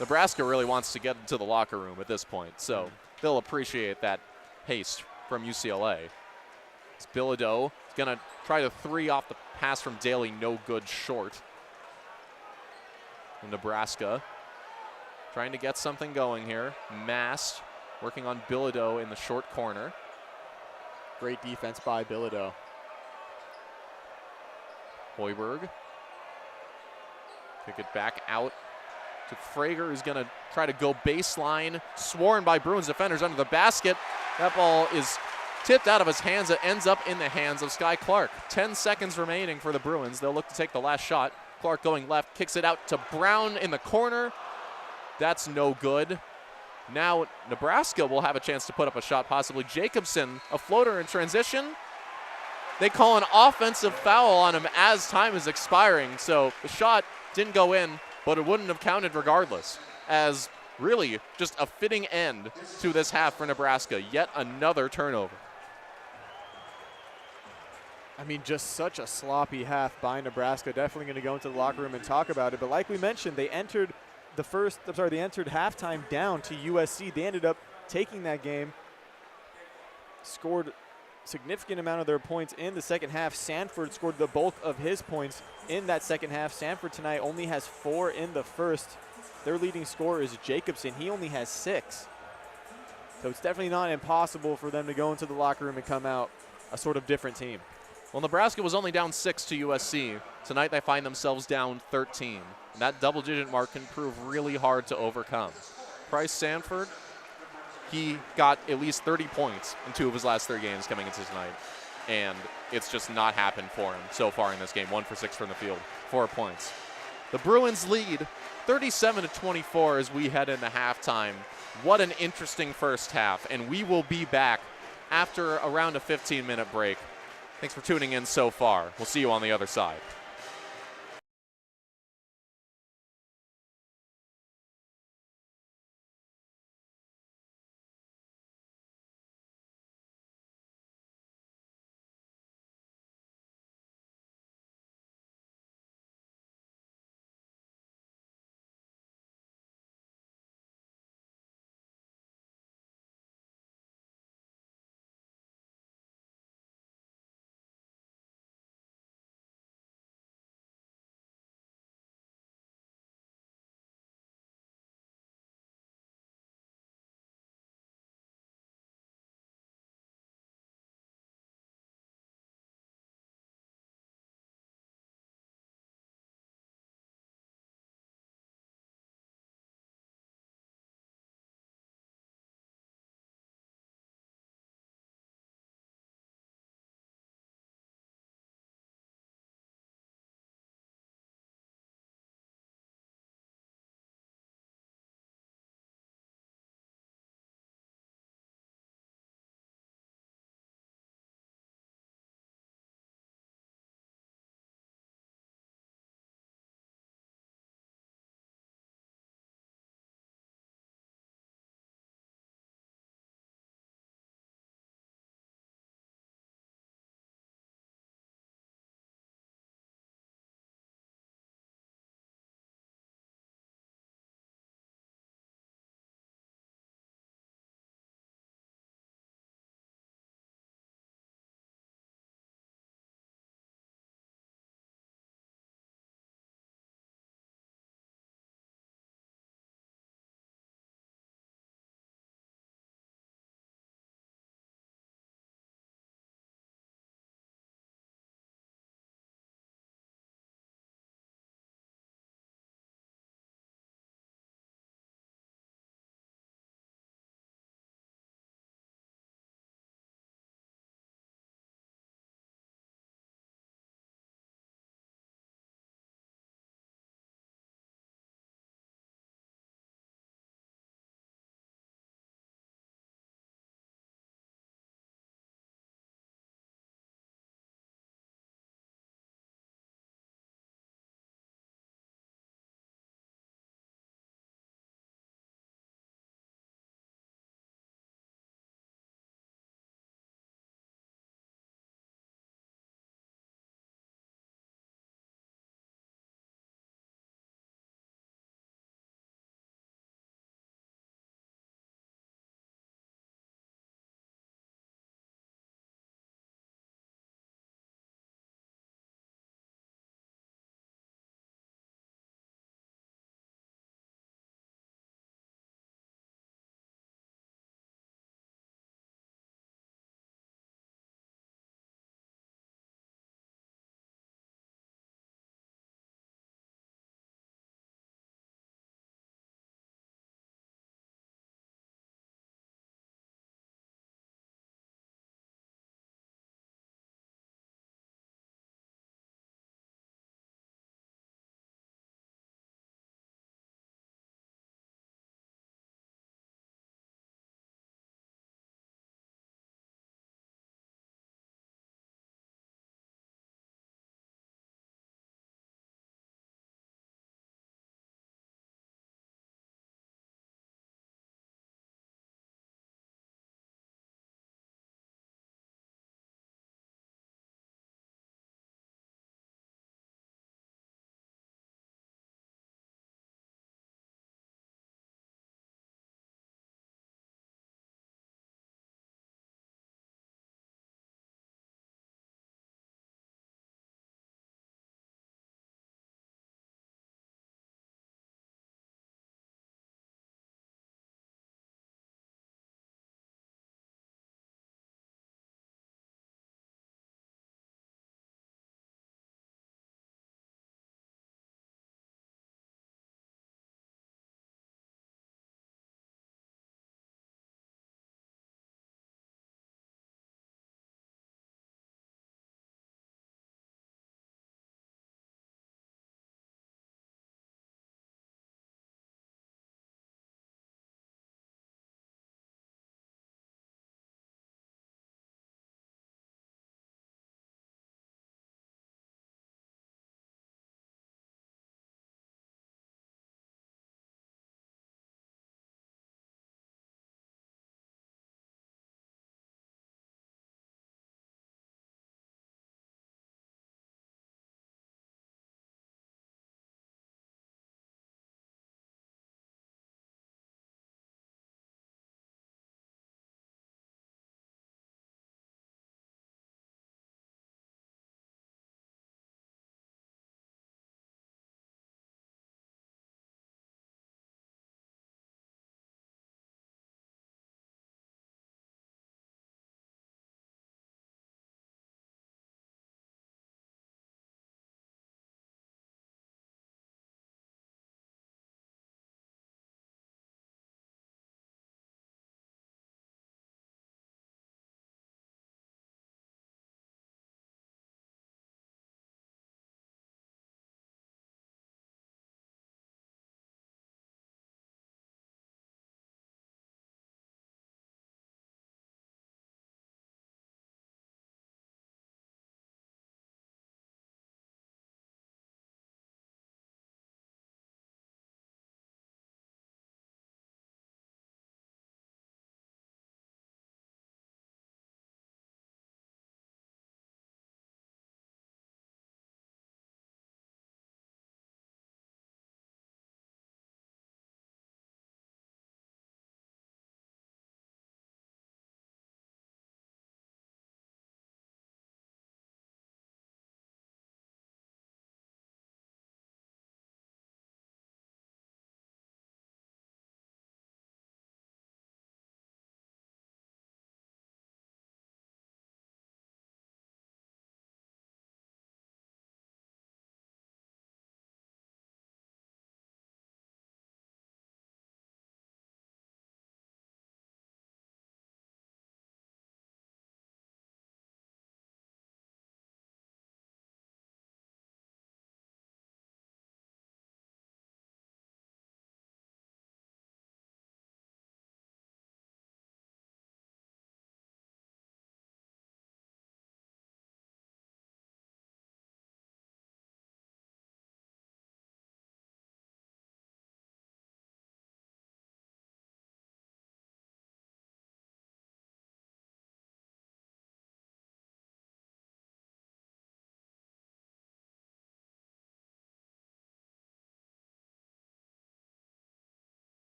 Nebraska really wants to get into the locker room at this point, so they'll appreciate that pace from UCLA. It's Bilodeau is going to try the three off the pass from Daly, no good, short. And Nebraska trying to get something going here. Mast working on Bilodeau in the short corner. Great defense by Bilodeau. Hoiberg. Kick it back out to Frager, who's going to try to go baseline. Sworn by Bruins defenders under the basket. That ball is tipped out of his hands. It ends up in the hands of Sky Clark. 10 seconds remaining for the Bruins. They'll look to take the last shot. Clark going left, kicks it out to Brown in the corner. That's no good. Now Nebraska will have a chance to put up a shot, possibly. Jacobson, a floater in transition. They call an offensive foul on him as time is expiring. So the shot didn't go in, but it wouldn't have counted regardless, as really just a fitting end to this half for Nebraska. Yet another turnover. I mean, just such a sloppy half by Nebraska. Definitely going to go into the locker room and talk about it. But like we mentioned, they entered halftime down to USC. They ended up taking that game, scored significant amount of their points in the second half. Sanford scored the bulk of his points in that second half. Sanford tonight only has 4 in the first. Their leading scorer is Jacobson. He only has 6. So it's definitely not impossible for them to go into the locker room and come out a sort of different team. Well, Nebraska was only down 6 to USC. Tonight they find themselves down 13. And that double-digit mark can prove really hard to overcome. Bryce Sanford, he got at least 30 points in 2 of his last 3 games coming into tonight. And it's just not happened for him so far in this game. 1 for 6 from the field, 4 points. The Bruins lead 37-24 as we head into halftime. What an interesting first half. And we will be back after around a 15-minute break. Thanks for tuning in so far. We'll see you on the other side.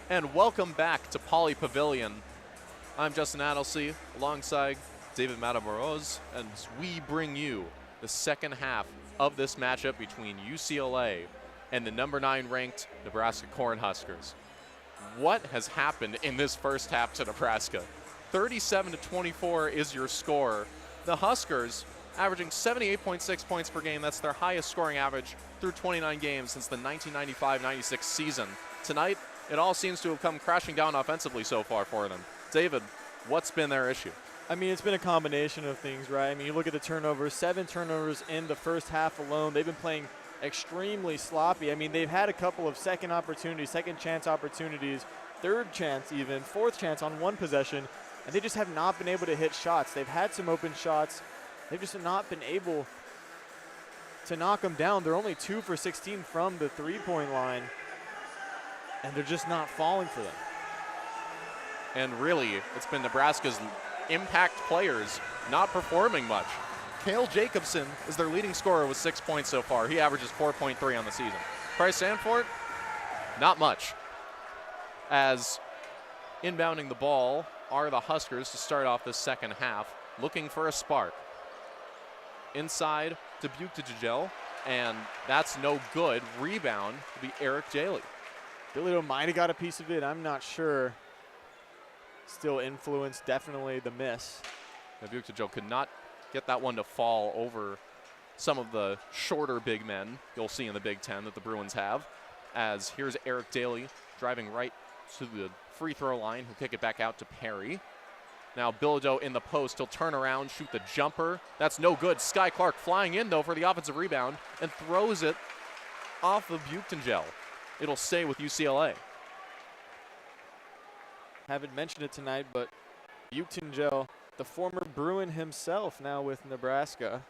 And welcome back to Pauley Pavilion. I'm Justin Attlesey alongside David Matamoroz, and we bring you the second half of this matchup between UCLA and the number 9 ranked Nebraska Cornhuskers. What has happened in this first half to Nebraska? 37-24 is your score. The Huskers averaging 78.6 points per game. That's their highest scoring average through 29 games since the 1995-96 season. Tonight, it all seems to have come crashing down offensively so far for them. David, what's been their issue? I mean, it's been a combination of things, right? I mean, you look at the turnovers, 7 turnovers in the first half alone. They've been playing extremely sloppy. I mean, they've had a couple of second chance opportunities, third chance even, fourth chance on one possession, and they just have not been able to hit shots. They've had some open shots. They've just not been able to knock them down. They're only 2 for 16 from the three-point line, and they're just not falling for them. And really, it's been Nebraska's impact players not performing much. Cale Jacobson is their leading scorer with 6 points so far. He averages 4.3 on the season. Bryce Sanford, not much. As inbounding the ball are the Huskers to start off the second half, looking for a spark. Inside to Buke-Jagel, and that's no good. Rebound will be Eric Daly. Billy might have got a piece of it. I'm not sure. Still influenced, definitely the miss. Buke-Jagel could not get that one to fall over some of the shorter big men you'll see in the Big Ten that the Bruins have. As here's Eric Daly driving right to the free throw line. He'll kick it back out to Perry. Now Bilodeau in the post. He'll turn around, shoot the jumper. That's no good. Sky Clark flying in, though, for the offensive rebound and throws it off of Buke-Jagel. It'll stay with UCLA. Haven't mentioned it tonight, but Buke-Jagel, the former Bruin himself, now with Nebraska.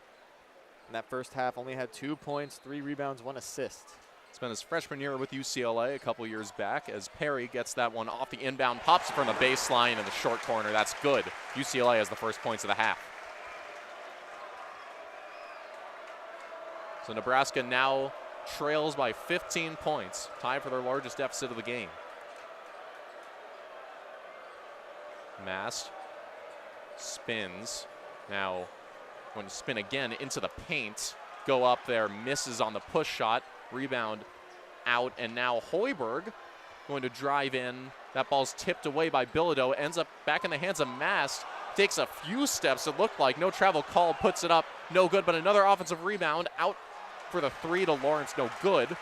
In that first half, only had 2 points, 3 rebounds, 1 assist. Spent his freshman year with UCLA a couple years back as Perry gets that one off the inbound, pops from the baseline in the short corner. That's good. UCLA has the first points of the half. So Nebraska now trails by 15 points, tied for their largest deficit of the game. Mast spins. Now going to spin again into the paint. Go up there, misses on the push shot. Rebound out, and now Hoiberg going to drive in. That ball's tipped away by Bilodeau. Ends up back in the hands of Mast. Takes a few steps, it looked like. No travel call, puts it up. No good, but another offensive rebound. Out for the 3 to Lawrence. No good.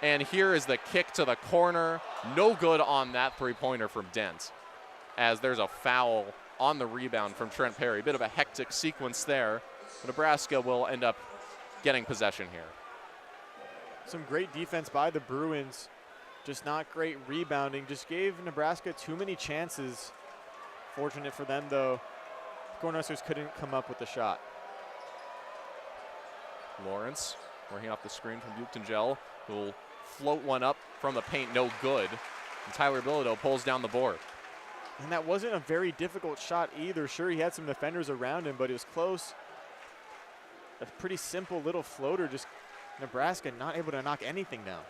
And here is the kick to the corner. No good on that three-pointer from Dent, as there's a foul on the rebound from Trent Perry. Bit of a hectic sequence there. Nebraska will end up getting possession here. Some great defense by the Bruins. Just not great rebounding. Just gave Nebraska too many chances. Fortunate for them, though, the Cornhuskers couldn't come up with the shot. Lawrence working off the screen from Buke-Jagel, who will float one up from the paint. No good. And Tyler Bilodeau pulls down the board. And that wasn't a very difficult shot either. Sure, he had some defenders around him, but it was close. A pretty simple little floater, just Nebraska not able to knock anything down.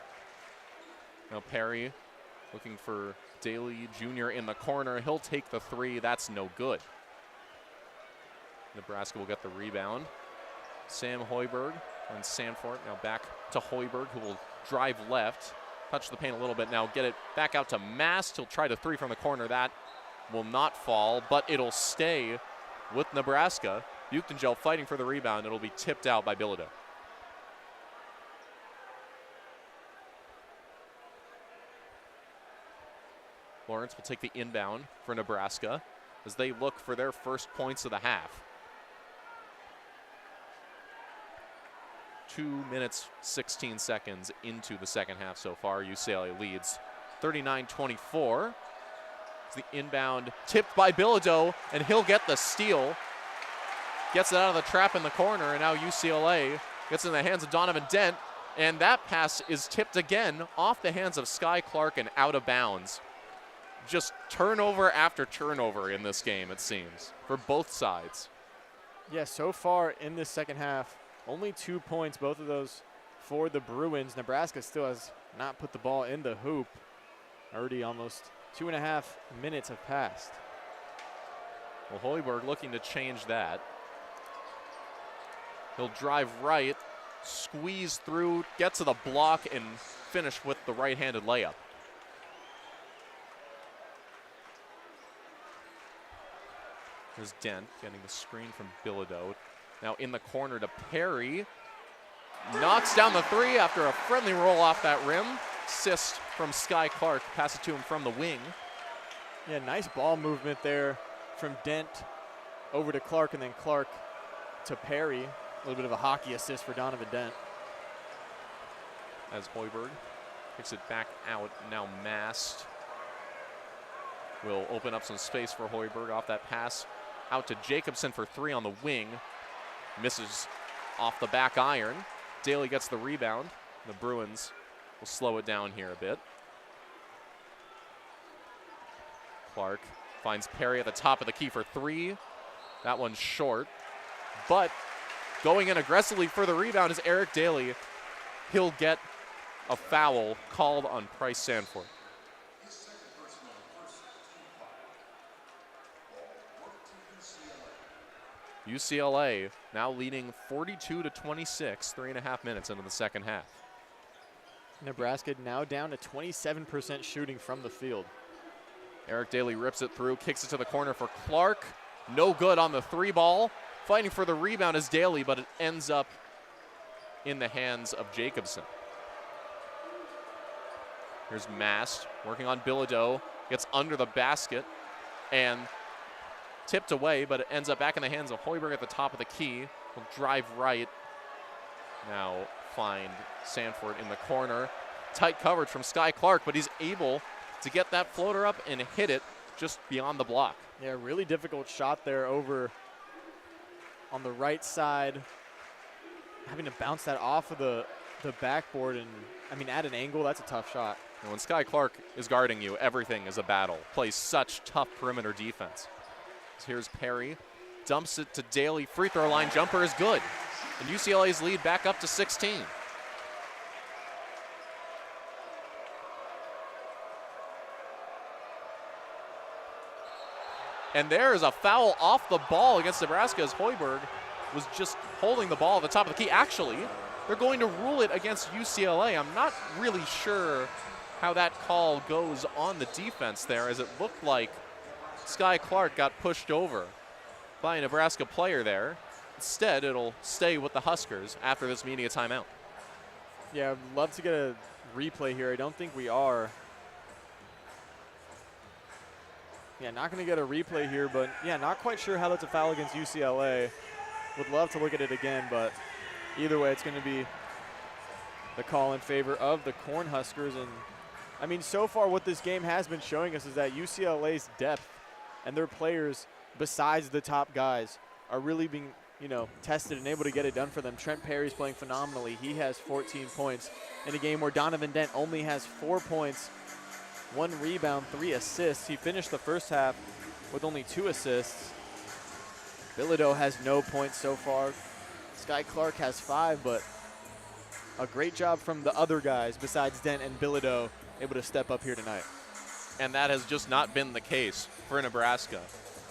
Now Perry looking for Daly Jr. in the corner. He'll take the 3. That's no good. Nebraska will get the rebound. Sam Hoiberg and Sanford now back to Hoiberg, who will drive left, touch the paint a little bit. Now get it back out to Mast. He'll try to 3 from the corner. That will not fall, but it'll stay with Nebraska. Buke-Jagel fighting for the rebound. It'll be tipped out by Bilodeau. Lawrence will take the inbound for Nebraska as they look for their first points of the half. 2 minutes, 16 seconds into the second half so far. UCLA leads 39-24. It's the inbound tipped by Bilodeau, and he'll get the steal. Gets it out of the trap in the corner, and now UCLA gets in the hands of Donovan Dent, and that pass is tipped again off the hands of Sky Clark and out of bounds. Just turnover after turnover in this game, it seems, for both sides. Yeah, so far in this second half, only 2 points, both of those for the Bruins. Nebraska still has not put the ball in the hoop. Already almost 2.5 minutes have passed. Well, Hoiberg looking to change that. He'll drive right, squeeze through, get to the block, and finish with the right-handed layup. Here's Dent getting the screen from Bilodeau. Now in the corner to Perry. Knocks down the three after a friendly roll off that rim. Assist from Sky Clark. Pass it to him from the wing. Yeah, nice ball movement there from Dent over to Clark, and then Clark to Perry. A little bit of a hockey assist for Donovan Dent. As Hoiberg kicks it back out. Now Mast will open up some space for Hoiberg off that pass. Out to Jacobson for three on the wing. Misses off the back iron. Daly gets the rebound. The Bruins will slow it down here a bit. Clark finds Perry at the top of the key for three. That one's short. But going in aggressively for the rebound is Eric Daly. He'll get a foul called on Price Sanford. UCLA now leading 42-26, 3.5 minutes into the second half. Nebraska now down to 27% shooting from the field. Eric Daly rips it through, kicks it to the corner for Clark. No good on the three ball. Fighting for the rebound is Daly, but it ends up in the hands of Jacobson. Here's Mast working on Bilodeau. Gets under the basket and tipped away, but it ends up back in the hands of Hoiberg at the top of the key. Will drive right. Now find Sanford in the corner. Tight coverage from Sky Clark, but he's able to get that floater up and hit it just beyond the block. Yeah, really difficult shot there over on the right side. Having to bounce that off of the backboard, and I mean, at an angle, that's a tough shot. And when Sky Clark is guarding you, everything is a battle. Plays such tough perimeter defense. So here's Perry, dumps it to Daly. Free throw line jumper is good. And UCLA's lead back up to 16. And there is a foul off the ball against Nebraska as Hoiberg was just holding the ball at the top of the key. Actually, they're going to rule it against UCLA. I'm not really sure how that call goes on the defense there, as it looked like Sky Clark got pushed over by a Nebraska player there. Instead, it'll stay with the Huskers after this media timeout. Yeah, I'd love to get a replay here. I don't think we are. Yeah, not going to get a replay here, but yeah, not quite sure how that's a foul against UCLA. Would love to look at it again, but either way, it's going to be the call in favor of the Cornhuskers. And I mean, so far what this game has been showing us is that UCLA's depth and their players, besides the top guys, are really being, tested and able to get it done for them. Trent Perry's playing phenomenally. He has 14 points in a game where Donovan Dent only has 4 points, 1 rebound, 3 assists. He finished the first half with only 2 assists. Bilodeau has no points so far. Sky Clark has 5, but a great job from the other guys besides Dent and Bilodeau able to step up here tonight. And that has just not been the case for Nebraska.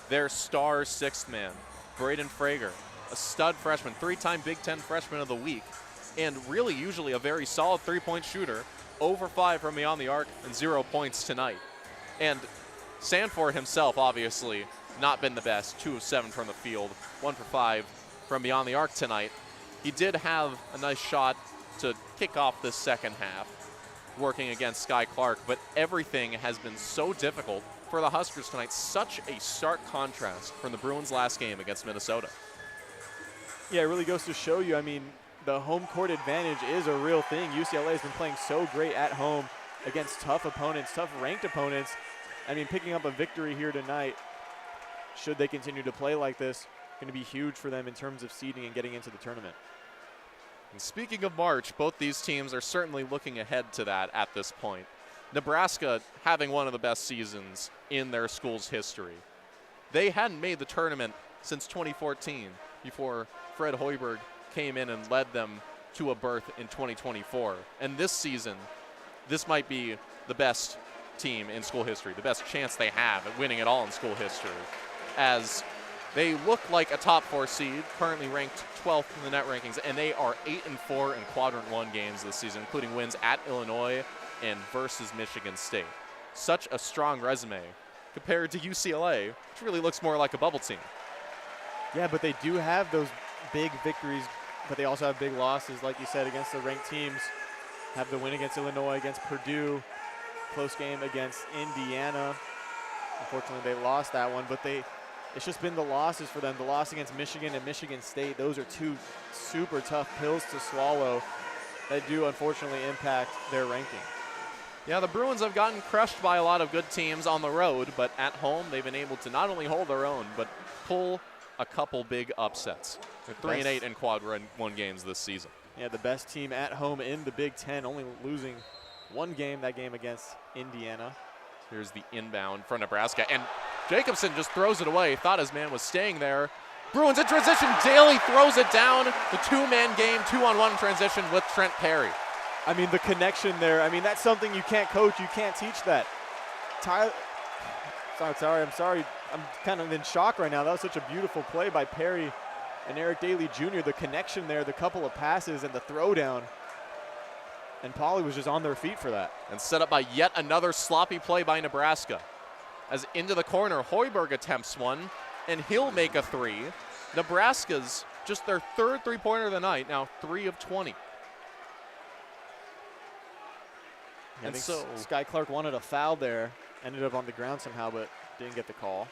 Their star sixth man, Braden Frager, a stud freshman, 3-time Big Ten Freshman of the Week, and really usually a very solid three-point shooter, over 5 from beyond the arc and 0 points tonight. And Sanford himself, obviously, not been the best. 2 of 7 from the field, 1 for 5 from beyond the arc tonight. He did have a nice shot to kick off this second half, working against Sky Clark, but everything has been so difficult for the Huskers tonight. Such a stark contrast from the Bruins' last game against Minnesota. Yeah, it really goes to show you, I mean, the home court advantage is a real thing. UCLA has been playing so great at home against tough opponents, tough ranked opponents. I mean, picking up a victory here tonight, should they continue to play like this, going to be huge for them in terms of seeding and getting into the tournament. And speaking of March, both these teams are certainly looking ahead to that at this point. Nebraska having one of the best seasons in their school's history. They hadn't made the tournament since 2014 before Fred Hoiberg came in and led them to a berth in 2024. And this season, this might be the best team in school history, the best chance they have at winning it all in school history, as they look like a top 4 seed, currently ranked 12th in the net rankings, and they are 8-4 in quadrant 1 games this season, including wins at Illinois and versus Michigan State. Such a strong resume compared to UCLA, which really looks more like a bubble team. Yeah, but they do have those big victories, but they also have big losses, like you said, against the ranked teams. Have the win against Illinois, against Purdue, close game against Indiana. Unfortunately, they lost that one, but it's just been the losses for them. The loss against Michigan and Michigan State, those are 2 super tough pills to swallow that do unfortunately impact their ranking. Yeah, the Bruins have gotten crushed by a lot of good teams on the road, but at home they've been able to not only hold their own, but pull a couple big upsets. They're 3-8 in quadrant 1 games this season. Yeah, the best team at home in the Big Ten, only losing 1 game, that game against Indiana. Here's the inbound for Nebraska, and Jacobson just throws it away. Thought his man was staying there. Bruins in transition. Daly throws it down. The 2-man game, 2-on-1 transition with Trent Perry. I mean, the connection there, I mean, that's something you can't coach. You can't teach that. Tyler, I'm sorry. I'm kind of in shock right now. That was such a beautiful play by Perry and Eric Daly Jr. The connection there, the couple of passes and the throwdown. And Pauley was just on their feet for that. And set up by yet another sloppy play by Nebraska. As into the corner, Hoiberg attempts one, and he'll make a 3. Nebraska's just their 3rd 3-pointer of the night, now 3 of 20. Yeah, I think so Sky Clark wanted a foul there, ended up on the ground somehow, but didn't get the call.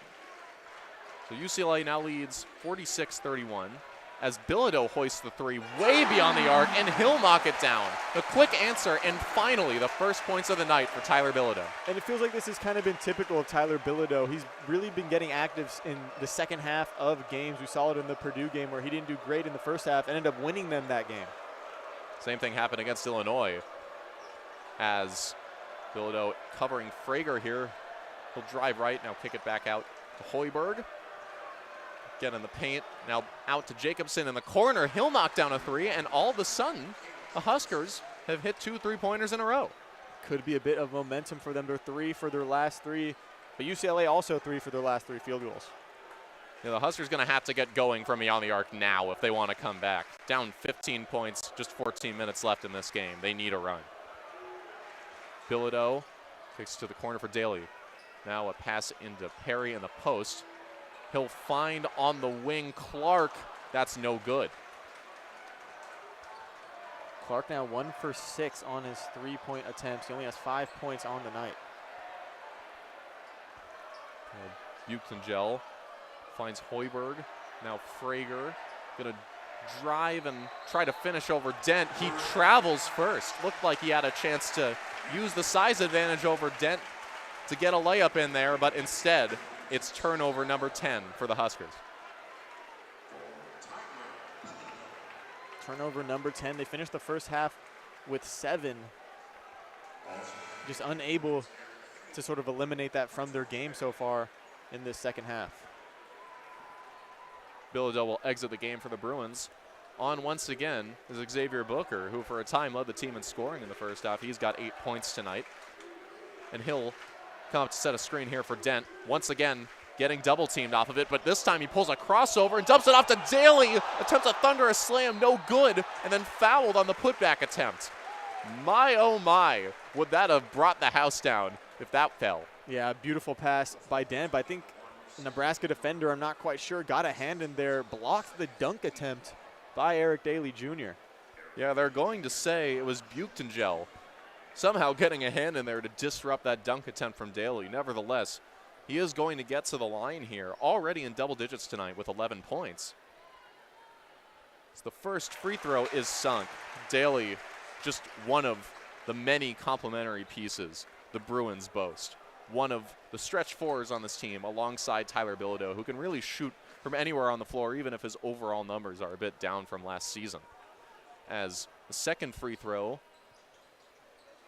So UCLA now leads 46-31 as Bilodeau hoists the 3 way beyond the arc, and he'll knock it down. The quick answer, and finally the first points of the night for Tyler Bilodeau. And it feels like this has kind of been typical of Tyler Bilodeau. He's really been getting active in the second half of games. We saw it in the Purdue game where he didn't do great in the first half, ended up winning them that game. Same thing happened against Illinois as Bilodeau covering Frager here. He'll drive right, now kick it back out to Hoiberg. Get in the paint, now out to Jacobson in the corner. He'll knock down a 3, and all of a sudden, the Huskers have hit 2 3-pointers in a row. Could be a bit of momentum for them. They're 3 for their last 3, but UCLA also 3 for their last 3 field goals. Yeah, the Huskers going to have to get going from beyond the arc now if they want to come back. Down 15 points, just 14 minutes left in this game. They need a run. Bilodeau kicks to the corner for Daly. Now a pass into Perry in the post. He'll find on the wing Clark. That's no good. Clark now 1 for 6 on his 3-point attempts. He only has 5 points on the night. Buchtengel finds Hoiberg. Now Frager gonna drive and try to finish over Dent. He travels first. Looked like he had a chance to use the size advantage over Dent to get a layup in there, but instead it's turnover number 10 for the Huskers. Turnover number 10. They finished the first half with 7. Just unable to sort of eliminate that from their game so far in this second half. Bilodeau will exit the game for the Bruins. On once again is Xavier Booker, who for a time led the team in scoring in the first half. He's got 8 points tonight. And he'll come up to set a screen here for Dent. Once again, getting double teamed off of it, but this time he pulls a crossover and dumps it off to Daly. Attempts a thunderous slam, no good, and then fouled on the putback attempt. My, oh my, would that have brought the house down if that fell. Yeah, beautiful pass by Dent, but I think Nebraska defender, I'm not quite sure, got a hand in there, blocked the dunk attempt by Eric Daly Jr. Yeah, they're going to say it was Buchtengel somehow getting a hand in there to disrupt that dunk attempt from Daly. Nevertheless, he is going to get to the line here, already in double digits tonight with 11 points. So the first free throw is sunk. Daly, just one of the many complementary pieces the Bruins boast. One of the stretch fours on this team alongside Tyler Bilodeau, who can really shoot from anywhere on the floor, even if his overall numbers are a bit down from last season. As the second free throw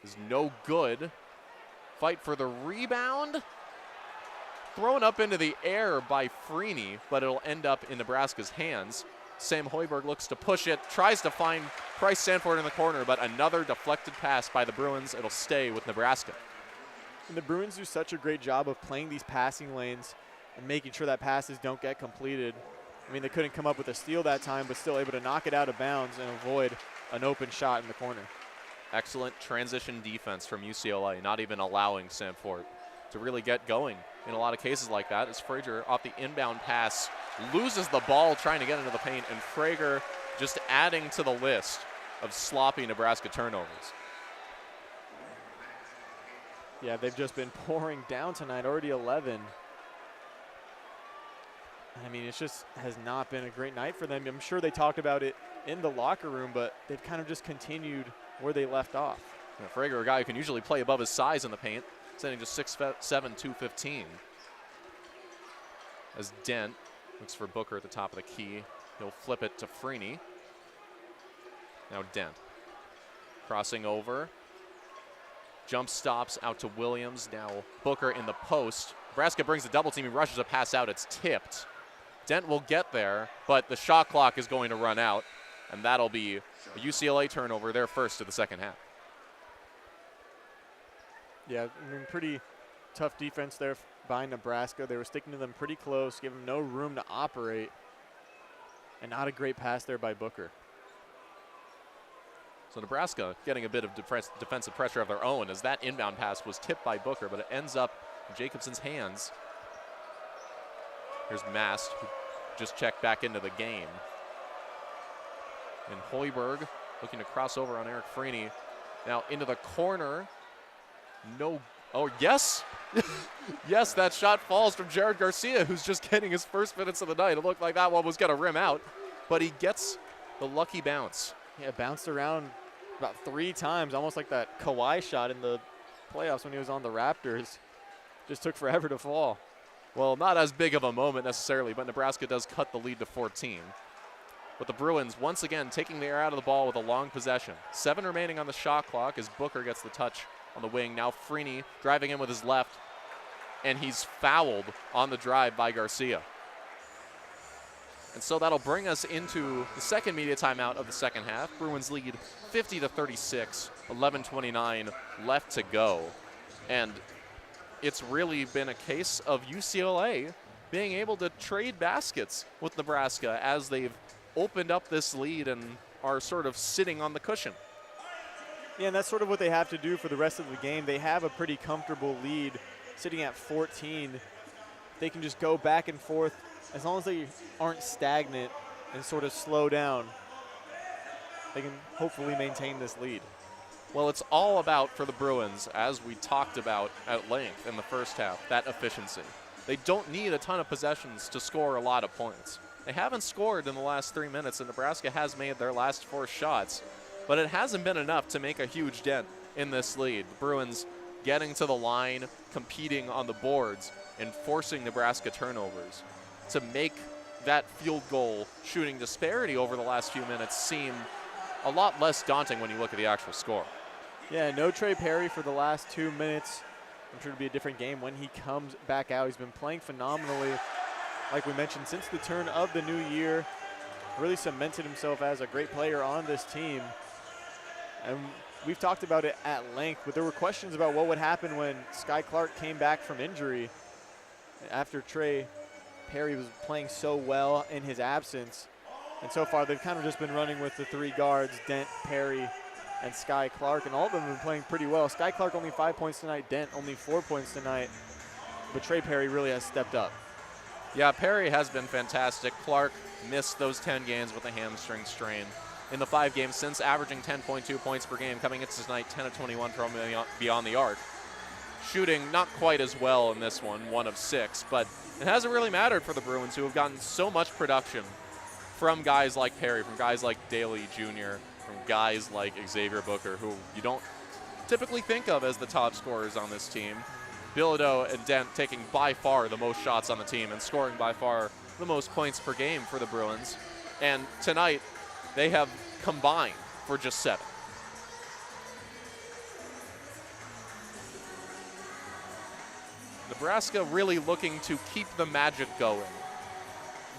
is no good. Fight for the rebound. Thrown up into the air by Freeney, but it'll end up in Nebraska's hands. Sam Hoiberg looks to push it, tries to find Price Sanford in the corner, but another deflected pass by the Bruins. It'll stay with Nebraska. And the Bruins do such a great job of playing these passing lanes and making sure that passes don't get completed. I mean, they couldn't come up with a steal that time, but still able to knock it out of bounds and avoid an open shot in the corner. Excellent transition defense from UCLA, not even allowing Sanford to really get going in a lot of cases like that, as Frager off the inbound pass loses the ball trying to get into the paint, and Frager just adding to the list of sloppy Nebraska turnovers. Yeah, they've just been pouring down tonight, already 11. I mean, it just has not been a great night for them. I'm sure they talked about it in the locker room, but they've kind of just continued where they left off. Yeah, Frager, a guy who can usually play above his size in the paint, sitting just 6'7", 215. As Dent looks for Booker at the top of the key. He'll flip it to Freeney. Now Dent. Crossing over. Jump stops out to Williams. Now Booker in the post. Nebraska brings the double team. He rushes a pass out. It's tipped. Dent will get there, but the shot clock is going to run out, and that'll be a UCLA turnover, their first of the second half. Yeah, I mean, pretty tough defense there by Nebraska. They were sticking to them pretty close, giving them no room to operate, and not a great pass there by Booker. So Nebraska getting a bit of defensive pressure of their own, as that inbound pass was tipped by Booker, but it ends up in Jacobson's hands. Here's Mast, who just checked back into the game. And Hoiberg looking to cross over on Eric Freeney. Now into the corner. No. Oh, yes. Yes, that shot falls from Jared Garcia, who's just getting his first minutes of the night. It looked like that one was going to rim out, but he gets the lucky bounce. Yeah, bounced around about 3 times, almost like that Kawhi shot in the playoffs when he was on the Raptors. Just took forever to fall. Well, not as big of a moment necessarily, but Nebraska does cut the lead to 14. But the Bruins once again taking the air out of the ball with a long possession. 7 remaining on the shot clock as Booker gets the touch on the wing. Now Freeney driving in with his left, and he's fouled on the drive by Garcia. And so that'll bring us into the second media timeout of the second half. Bruins lead 50-36, 11:29 left to go. And it's really been a case of UCLA being able to trade baskets with Nebraska as they've opened up this lead and are sort of sitting on the cushion. Yeah, and that's sort of what they have to do for the rest of the game. They have a pretty comfortable lead sitting at 14. They can just go back and forth as long as they aren't stagnant and sort of slow down. They can hopefully maintain this lead. Well, it's all about, for the Bruins, as we talked about at length in the first half, that efficiency. They don't need a ton of possessions to score a lot of points. They haven't scored in the last 3 minutes, and Nebraska has made their last 4 shots, but it hasn't been enough to make a huge dent in this lead. The Bruins getting to the line, competing on the boards, and forcing Nebraska turnovers to make that field goal shooting disparity over the last few minutes seem a lot less daunting when you look at the actual score. Yeah, no Trey Perry for the last 2 minutes. I'm sure it'll be a different game when he comes back out. He's been playing phenomenally, like we mentioned, since the turn of the new year. Really cemented himself as a great player on this team. And we've talked about it at length, but there were questions about what would happen when Sky Clark came back from injury after Trey Perry was playing so well in his absence. And so far, they've kind of just been running with the 3 guards, Dent, Perry, and Sky Clark, and all of them have been playing pretty well. Sky Clark only 5 points tonight, Dent only 4 points tonight, but Trey Perry really has stepped up. Yeah, Perry has been fantastic. Clark missed those 10 games with a hamstring strain in the 5 games since, averaging 10.2 points per game, coming into tonight 10 of 21 from beyond the arc. Shooting not quite as well in this one, 1 of 6, but it hasn't really mattered for the Bruins, who have gotten so much production from guys like Perry, from guys like Daly Jr., from guys like Xavier Booker, who you don't typically think of as the top scorers on this team. Bilodeau and Dent taking by far the most shots on the team and scoring by far the most points per game for the Bruins. And tonight, they have combined for just 7. Nebraska really looking to keep the magic going.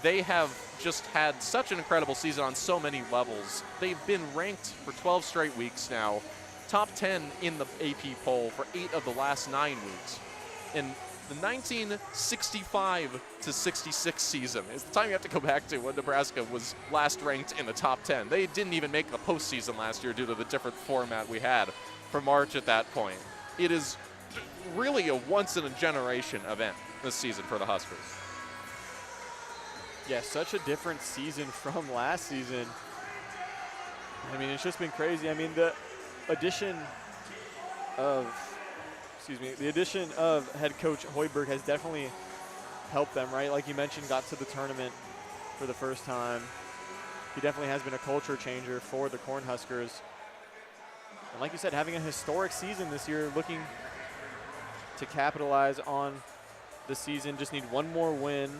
They have just had such an incredible season on so many levels. They've been ranked for 12 straight weeks now, top 10 in the AP poll for 8 of the last 9 weeks. And the 1965 to 66 season is the time you have to go back to when Nebraska was last ranked in the top 10. They didn't even make the postseason last year due to the different format we had for March at that point. It is really a once-in-a-generation event this season for the Huskers. Yeah, such a different season from last season. I mean, it's just been crazy. I mean, the addition of head coach Hoiberg has definitely helped them, right? Like you mentioned, got to the tournament for the first time. He definitely has been a culture changer for the Cornhuskers. And like you said, having a historic season this year, looking to capitalize on the season. Just need one more win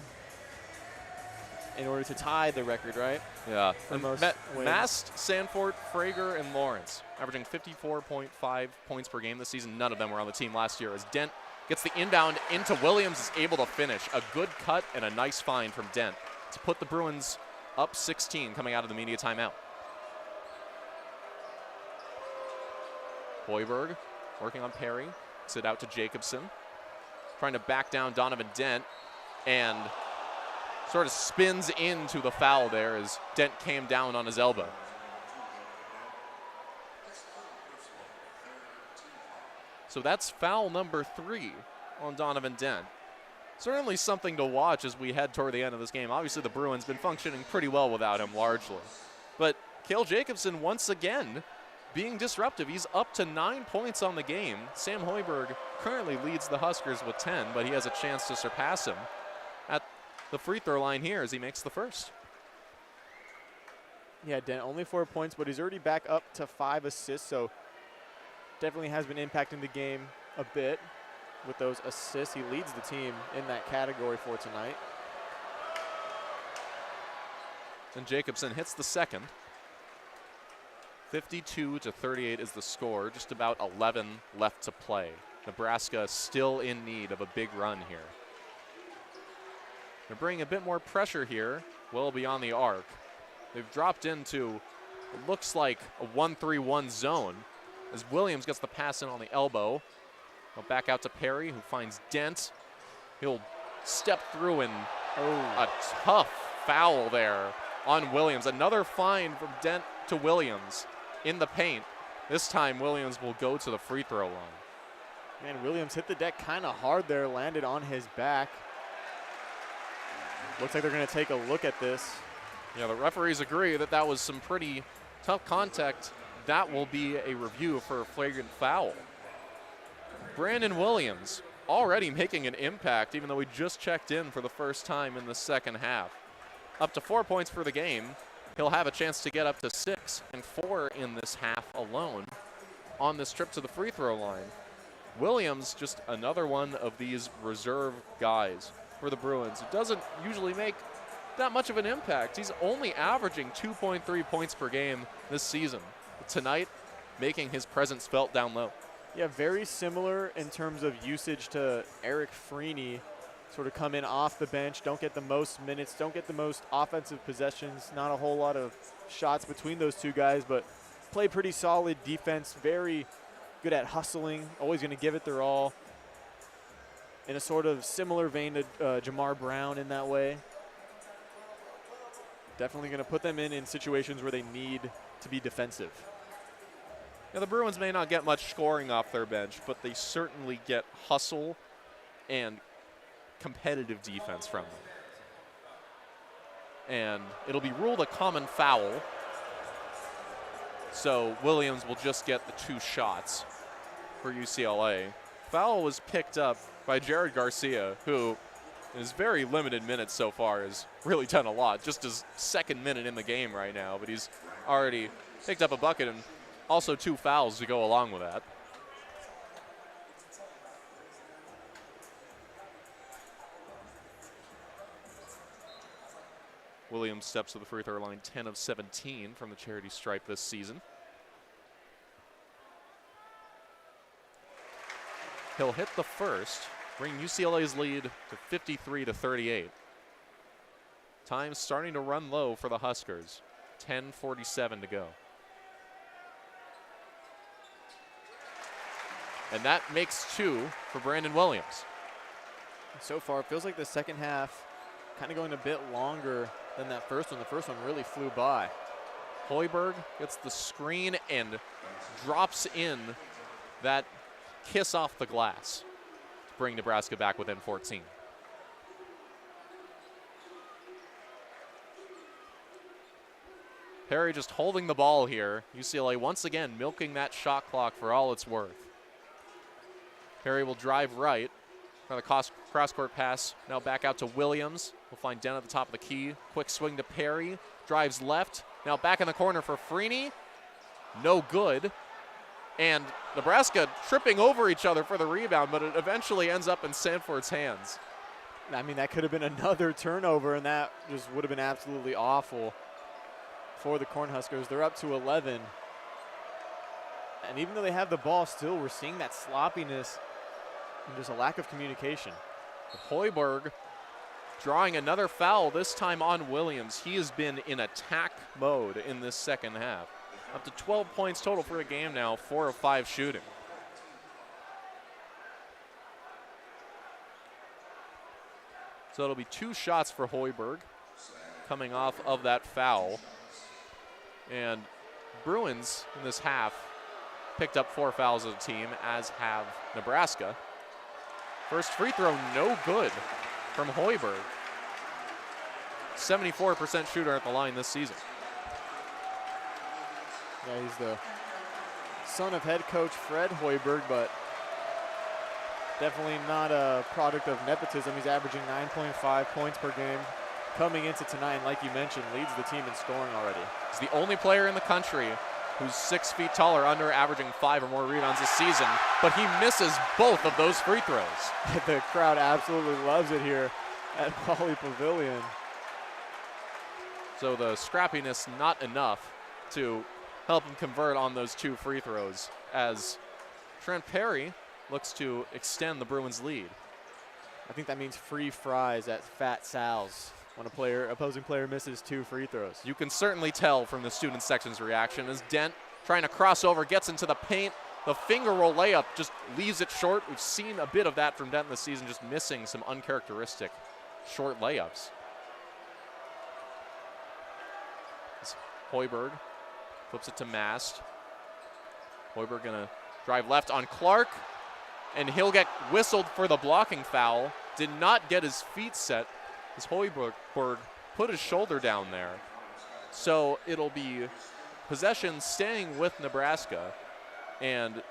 in order to tie the record, right? Yeah. For most wins. Mast, Sanford, Frager, and Lawrence averaging 54.5 points per game this season. None of them were on the team last year as Dent gets the inbound into Williams, is able to finish. A good cut and a nice find from Dent to put the Bruins up 16 coming out of the media timeout. Hoiberg working on Perry. Sit out to Jacobson. Trying to back down Donovan Dent. And sort of spins into the foul there as Dent came down on his elbow. So that's foul number 3 on Donovan Dent. Certainly something to watch as we head toward the end of this game. Obviously the Bruins been functioning pretty well without him largely. But Cale Jacobson once again being disruptive. He's up to 9 points on the game. Sam Hoiberg currently leads the Huskers with 10, but he has a chance to surpass him at the free throw line here as he makes the first. Yeah, Dent only 4 points, but he's already back up to 5 assists, so definitely has been impacting the game a bit with those assists. He leads the team in that category for tonight. And Jacobson hits the second. 52-38 is the score, just about 11 left to play. Nebraska still in need of a big run here. They're bringing a bit more pressure here, well beyond the arc. They've dropped into what looks like a 1-3-1 zone as Williams gets the pass in on the elbow. He'll back out to Perry, who finds Dent. He'll step through and a tough foul there on Williams. Another fine from Dent to Williams in the paint. This time Williams will go to the free throw line. Man, Williams hit the deck kind of hard there, landed on his back. Looks like they're going to take a look at this. Yeah, the referees agree that that was some pretty tough contact. That will be a review for a flagrant foul. Brandon Williams already making an impact, even though we just checked in for the first time in the second half. Up to 4 points for the game. He'll have a chance to get up to 6 and 4 in this half alone on this trip to the free throw line. Williams, just another one of these reserve guys for the Bruins. It doesn't usually make that much of an impact. He's only averaging 2.3 points per game this season. But tonight, making his presence felt down low. Yeah, very similar in terms of usage to Eric Freeney. Sort of come in off the bench, don't get the most minutes, don't get the most offensive possessions. Not a whole lot of shots between those two guys, but play pretty solid defense, very good at hustling, always going to give it their all. In a sort of similar vein to Jamar Brown in that way. Definitely going to put them in situations where they need to be defensive. Now, the Bruins may not get much scoring off their bench, but they certainly get hustle and competitive defense from them. And it'll be ruled a common foul. So Williams will just get the 2 shots for UCLA. Foul was picked up by Jared Garcia, who in his very limited minutes so far has really done a lot. Just his second minute in the game right now, but he's already picked up a bucket and also 2 fouls to go along with that. Williams steps to the free throw line, 10 of 17 from the charity stripe this season. He'll hit the first, bring UCLA's lead to 53-38. Time starting to run low for the Huskers. 10:47 to go. And that makes 2 for Brandon Williams. So far, it feels like the second half kind of going a bit longer than that first one. The first one really flew by. Hoiberg gets the screen and drops in that kiss off the glass to bring Nebraska back within 14. Perry just holding the ball here. UCLA once again milking that shot clock for all it's worth. Perry will drive right for the cross-court pass. Now back out to Williams. We'll find Dent at the top of the key. Quick swing to Perry. Drives left. Now back in the corner for Freeney. No good. And Nebraska tripping over each other for the rebound, but it eventually ends up in Sanford's hands. I mean, that could have been another turnover, and that just would have been absolutely awful for the Cornhuskers. They're up to 11. And even though they have the ball still, we're seeing that sloppiness and just a lack of communication. Hoiberg drawing another foul, this time on Williams. He has been in attack mode in this second half. Up to 12 points total for the game now, 4 of 5 shooting. So it'll be 2 shots for Hoiberg coming off of that foul. And Bruins in this half picked up 4 fouls as a team, as have Nebraska. First free throw, no good from Hoiberg. 74% shooter at the line this season. Yeah, he's the son of head coach Fred Hoiberg, but definitely not a product of nepotism. He's averaging 9.5 points per game coming into tonight, and like you mentioned, leads the team in scoring already. He's the only player in the country who's 6 feet tall or under, averaging 5 or more rebounds this season, but he misses both of those free throws. The crowd absolutely loves it here at Pauley Pavilion. So the scrappiness not enough to help him convert on those 2 free throws, as Trent Perry looks to extend the Bruins' lead. I think that means free fries at Fat Sal's when opposing player misses 2 free throws. You can certainly tell from the student section's reaction as Dent trying to cross over, gets into the paint. The finger roll layup just leaves it short. We've seen a bit of that from Dent this season, just missing some uncharacteristic short layups. As Hoiberg flips it to Mast. Hoiberg gonna drive left on Clark, and he'll get whistled for the blocking foul. Did not get his feet set as Hoiberg put his shoulder down there. So it'll be possession staying with Nebraska, and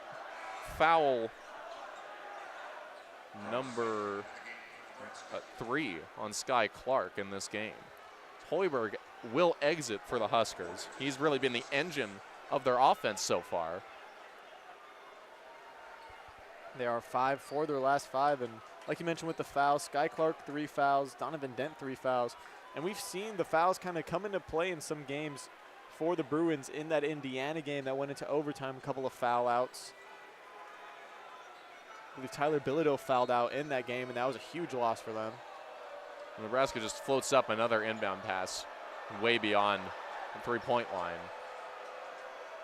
foul number 3 on Sky Clark in this game. Hoiberg will exit for the Huskers. He's really been the engine of their offense so far. They are 5 for their last 5, and like you mentioned with the fouls, Sky Clark 3 fouls, Donovan Dent 3 fouls, and we've seen the fouls kind of come into play in some games for the Bruins. In that Indiana game that went into overtime, a couple of foul outs. I believe Tyler Bilodeau fouled out in that game, and that was a huge loss for them. Nebraska just floats up another inbound pass way beyond the 3-point line,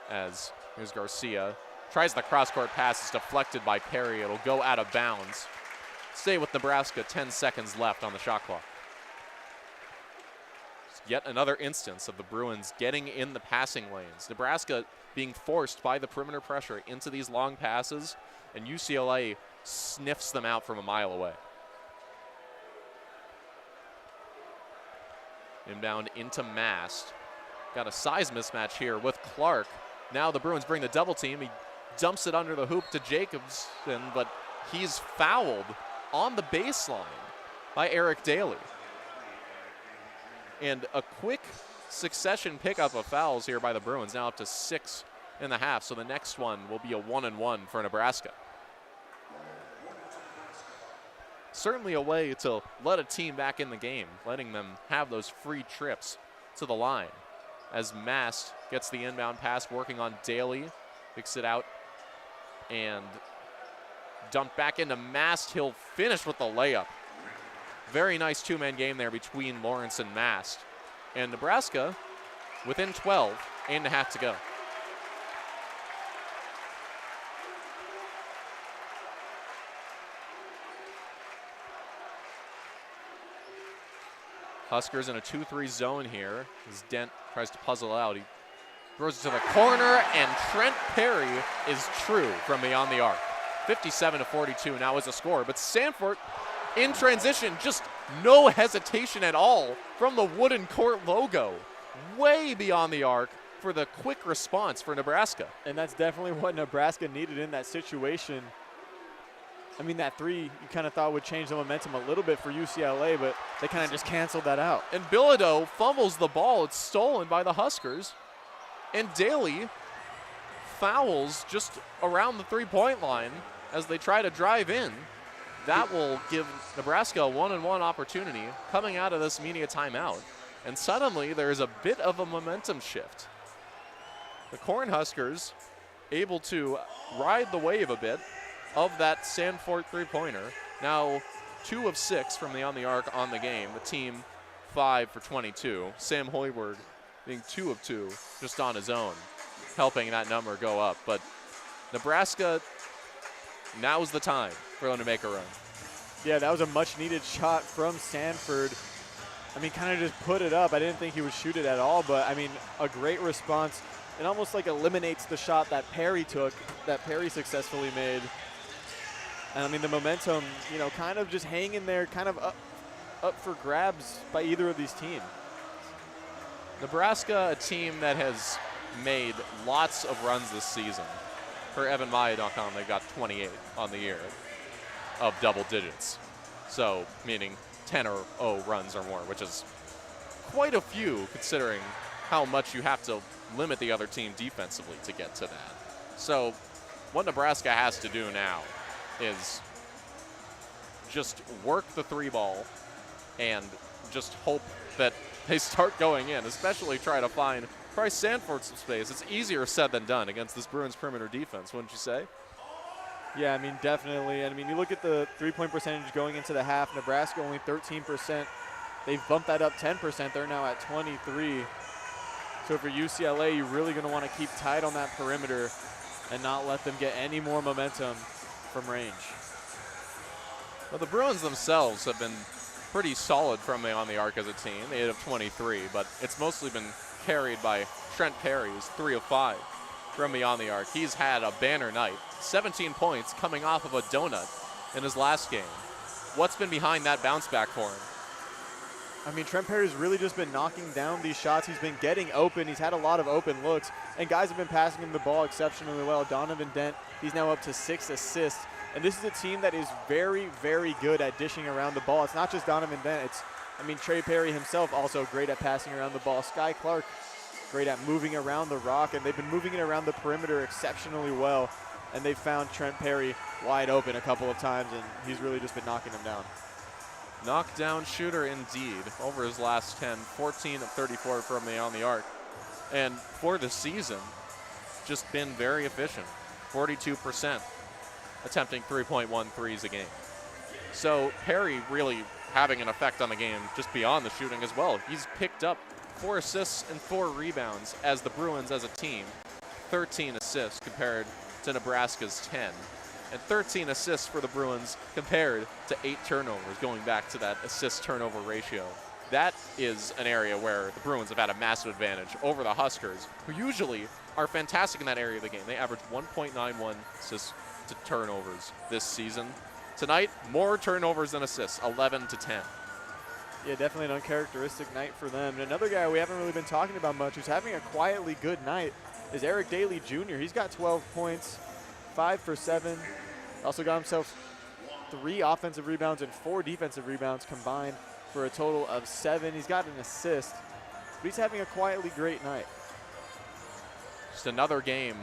as here's Garcia. Tries the cross-court pass, is deflected by Perry. It'll go out of bounds. Stay with Nebraska, 10 seconds left on the shot clock. Yet another instance of the Bruins getting in the passing lanes. Nebraska being forced by the perimeter pressure into these long passes, and UCLA sniffs them out from a mile away. Inbound into Mast. Got a size mismatch here with Clark. Now the Bruins bring the double team. He dumps it under the hoop to Jacobson, but he's fouled on the baseline by Eric Daly. And a quick succession pickup of fouls here by the Bruins, now up to 6 in the half. So the next one will be a 1-and-1 for Nebraska. Certainly a way to let a team back in the game, letting them have those free trips to the line. As Mast gets the inbound pass, working on Daly, picks it out and dumped back into Mast. He'll finish with the layup. Very nice two-man game there between Lawrence and Mast. And Nebraska within 12, 8.5 to go. Huskers in a 2-3 zone here as Dent tries to puzzle out. He throws it to the corner, and Trent Perry is true from beyond the arc. 57-42 now is the score, but Sanford in transition, just no hesitation at all from the wooden court logo. Way beyond the arc for the quick response for Nebraska. And that's definitely what Nebraska needed in that situation. I mean, that three you kind of thought would change the momentum a little bit for UCLA, but they kind of just canceled that out. And Bilodeau fumbles the ball. It's stolen by the Huskers. And Daly fouls just around the three-point line as they try to drive in. That will give Nebraska a one-on-one opportunity coming out of this media timeout. And suddenly there's a bit of a momentum shift. The Cornhuskers able to ride the wave a bit of that Sanford three-pointer. Now 2 of 6 from beyond the arc on the game. The team 5 for 22. Sam Hoiberg being 2 of 2 just on his own, helping that number go up. But Nebraska, now's the time for them to make a run. Yeah, that was a much-needed shot from Sanford. I mean, kind of just put it up. I didn't think he would shoot it at all, but I mean, a great response. It almost like eliminates the shot that Perry took, that Perry successfully made. And I mean, the momentum, you know, kind of just hanging there, kind of up for grabs by either of these teams. Nebraska, a team that has made lots of runs this season. For EvanMaya.com, they've got 28 on the year of double digits. So, meaning 10 or 0 runs or more, which is quite a few considering how much you have to limit the other team defensively to get to that. So, what Nebraska has to do now is just work the three ball and just hope that they start going in, especially try to find Bryce Sanford some space. It's easier said than done against this Bruins perimeter defense, wouldn't you say? Yeah, I mean, definitely. And I mean, you look at the three-point percentage going into the half, Nebraska only 13%. They've bumped that up 10%. They're now at 23. So for UCLA, you're really going to want to keep tight on that perimeter and not let them get any more momentum from range. Well, the Bruins themselves have been pretty solid from beyond the arc as a team. They have 23, but it's mostly been carried by Trent Perry, who's 3 of 5 from beyond the arc. He's had a banner night, 17 points coming off of a donut in his last game. What's been behind that bounce back for him? I mean, Trent Perry's really just been knocking down these shots. He's been getting open. He's had a lot of open looks, and guys have been passing him the ball exceptionally well. Donovan Dent, he's now up to 6 assists. And this is a team that is very, very good at dishing around the ball. It's not just Donovan Dent. It's, I mean, Trey Perry himself also great at passing around the ball. Sky Clark, great at moving around the rock, and they've been moving it around the perimeter exceptionally well. And they found Trent Perry wide open a couple of times, and he's really just been knocking him down. Knockdown shooter indeed. Over his last 10, 14 of 34 from beyond the arc. And for the season, just been very efficient. 42% attempting 3.1 threes a game. So Perry really having an effect on the game just beyond the shooting as well. He's picked up 4 assists and 4 rebounds as the Bruins as a team. 13 assists compared to Nebraska's 10. And 13 assists for the Bruins compared to 8 turnovers, going back to that assist-turnover ratio. That is an area where the Bruins have had a massive advantage over the Huskers, who usually are fantastic in that area of the game. They average 1.91 assists to turnovers this season. Tonight, more turnovers than assists, 11 to 10. Yeah, definitely an uncharacteristic night for them. And another guy we haven't really been talking about much who's having a quietly good night is Eric Daly Jr. He's got 12 points, 5 for 7. Also got himself 3 offensive rebounds and 4 defensive rebounds combined for a total of 7. He's got an assist, but he's having a quietly great night. Just another game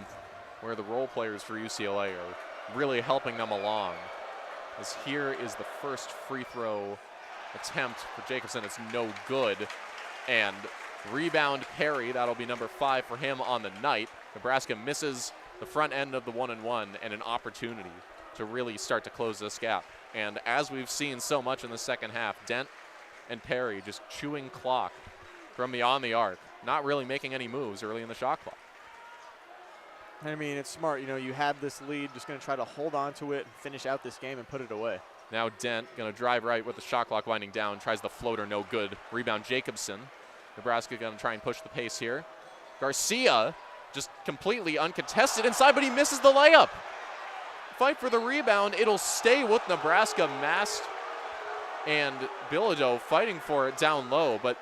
where the role players for UCLA are really helping them along. As here is the first free throw attempt for Jacobson. It's no good. And rebound Perry, that'll be number 5 for him on the night. Nebraska misses the front end of the 1-and-1 and an opportunity to really start to close this gap. And as we've seen so much in the second half, Dent and Perry just chewing clock from beyond the arc, not really making any moves early in the shot clock. I mean, it's smart. You know, you have this lead, just going to try to hold on to it and finish out this game and put it away. Now Dent going to drive right with the shot clock winding down, tries the floater, no good. Rebound Jacobson. Nebraska going to try and push the pace here. Garcia just completely uncontested inside, but he misses the layup. Fight for the rebound. It'll stay with Nebraska. Mast and Bilodeau fighting for it down low, but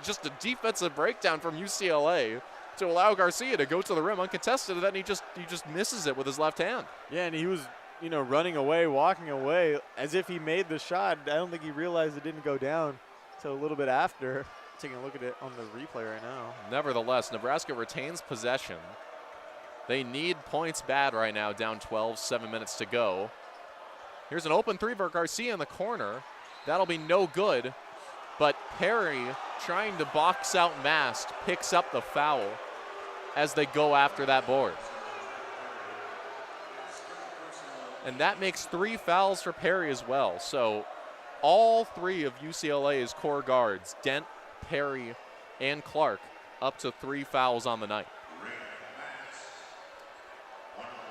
just a defensive breakdown from UCLA to allow Garcia to go to the rim uncontested, and then he just misses it with his left hand. Yeah, and he was, you know, running away, walking away as if he made the shot. I don't think he realized it didn't go down until a little bit after. Taking a look at it on the replay right now. Nevertheless, Nebraska retains possession. They need points bad right now, down 12, 7 minutes to go. Here's an open three for Garcia in the corner. That'll be no good, but Perry, trying to box out Mast, picks up the foul as they go after that board. And that makes 3 fouls for Perry as well. So all 3 of UCLA's core guards, Dent, Perry, and Clark, up to 3 fouls on the night.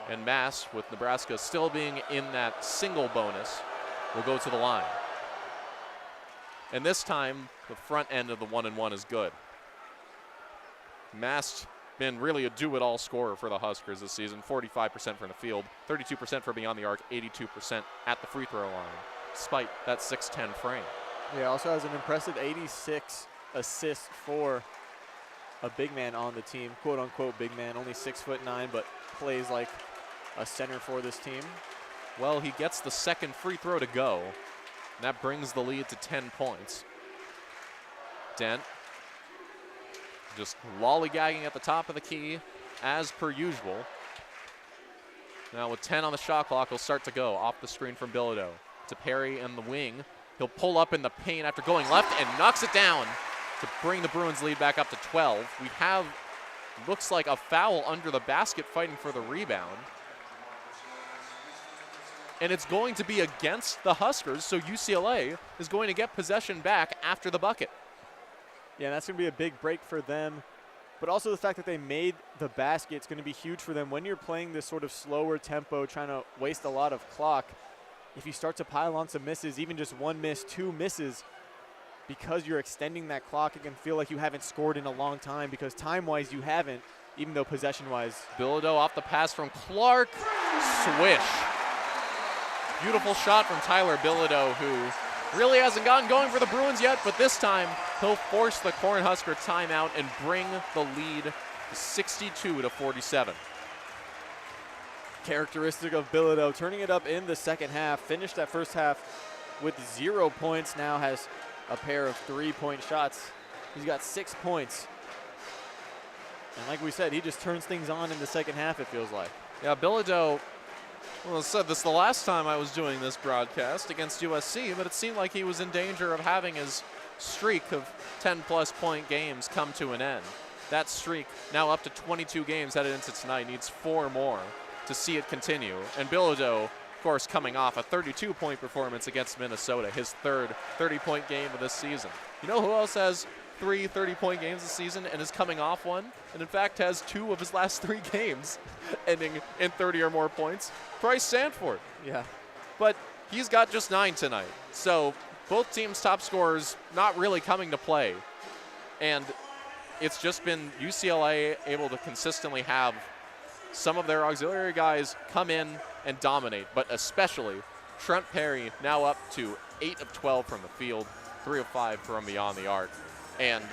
And Mast, with Nebraska still being in that single bonus, will go to the line. And this time, the front end of the 1-and-1 is good. Mast been really a do-it-all scorer for the Huskers this season. 45% from the field, 32% from beyond the arc, 82% at the free throw line, despite that 6'10" frame. Yeah, also has an impressive 86 assists for a big man on the team, quote-unquote big man, only 6'9", but plays like a center for this team. Well, he gets the second free throw to go, and that brings the lead to 10 points. Dent just lollygagging at the top of the key, as per usual. Now with 10 on the shot clock, he'll start to go off the screen from Bilodeau to Perry in the wing. He'll pull up in the paint after going left and knocks it down to bring the Bruins lead back up to 12. We have, looks like, a foul under the basket fighting for the rebound. And it's going to be against the Huskers, so UCLA is going to get possession back after the bucket. Yeah, that's going to be a big break for them. But also the fact that they made the basket is going to be huge for them. When you're playing this sort of slower tempo, trying to waste a lot of clock, if you start to pile on some misses, even just 1 miss, 2 misses, because you're extending that clock, it can feel like you haven't scored in a long time, because time-wise you haven't, even though possession-wise. Bilodeau off the pass from Clark. Swish. Beautiful shot from Tyler Bilodeau, who really hasn't gotten going for the Bruins yet, but this time he'll force the Cornhusker timeout and bring the lead to 62-47. Characteristic of Bilodeau, turning it up in the second half. Finished that first half with 0 points, now has a pair of 3-point shots. He's got 6 points. And like we said, he just turns things on in the second half, it feels like. Yeah, Bilodeau, well, I said this the last time I was doing this broadcast against USC, but it seemed like he was in danger of having his streak of 10-plus point games come to an end. That streak now up to 22 games headed into tonight, needs 4 more to see it continue. And Bilodeau, of course, coming off a 32-point performance against Minnesota, his third 30-point game of this season. You know who else has 3 30-point games this season and is coming off one, and in fact has 2 of his last 3 games ending in 30 or more points? Bryce Sanford. Yeah. But he's got just 9 tonight. So both teams' top scorers not really coming to play. And it's just been UCLA able to consistently have some of their auxiliary guys come in and dominate, but especially Trent Perry, now up to 8 of 12 from the field, 3 of 5 from beyond the arc. And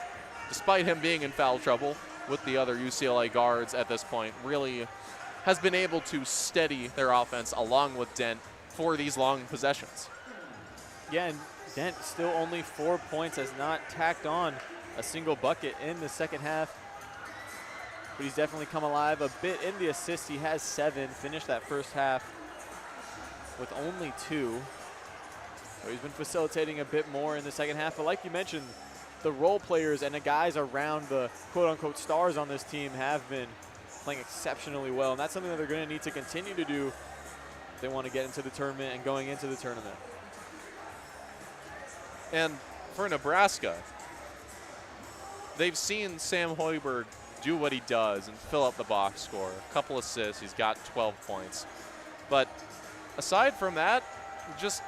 despite him being in foul trouble with the other UCLA guards at this point, really has been able to steady their offense along with Dent for these long possessions. Yeah, and Dent still only 4 points, has not tacked on a single bucket in the second half. But he's definitely come alive a bit in the assists. He has 7, finished that first half with only 2. So he's been facilitating a bit more in the second half. But like you mentioned, the role players and the guys around the quote-unquote stars on this team have been playing exceptionally well. And that's something that they're going to need to continue to do they want to get into the tournament and going into the tournament. And for Nebraska, they've seen Sam Hoiberg do what he does and fill up the box score. A couple assists, he's got 12 points. But aside from that, just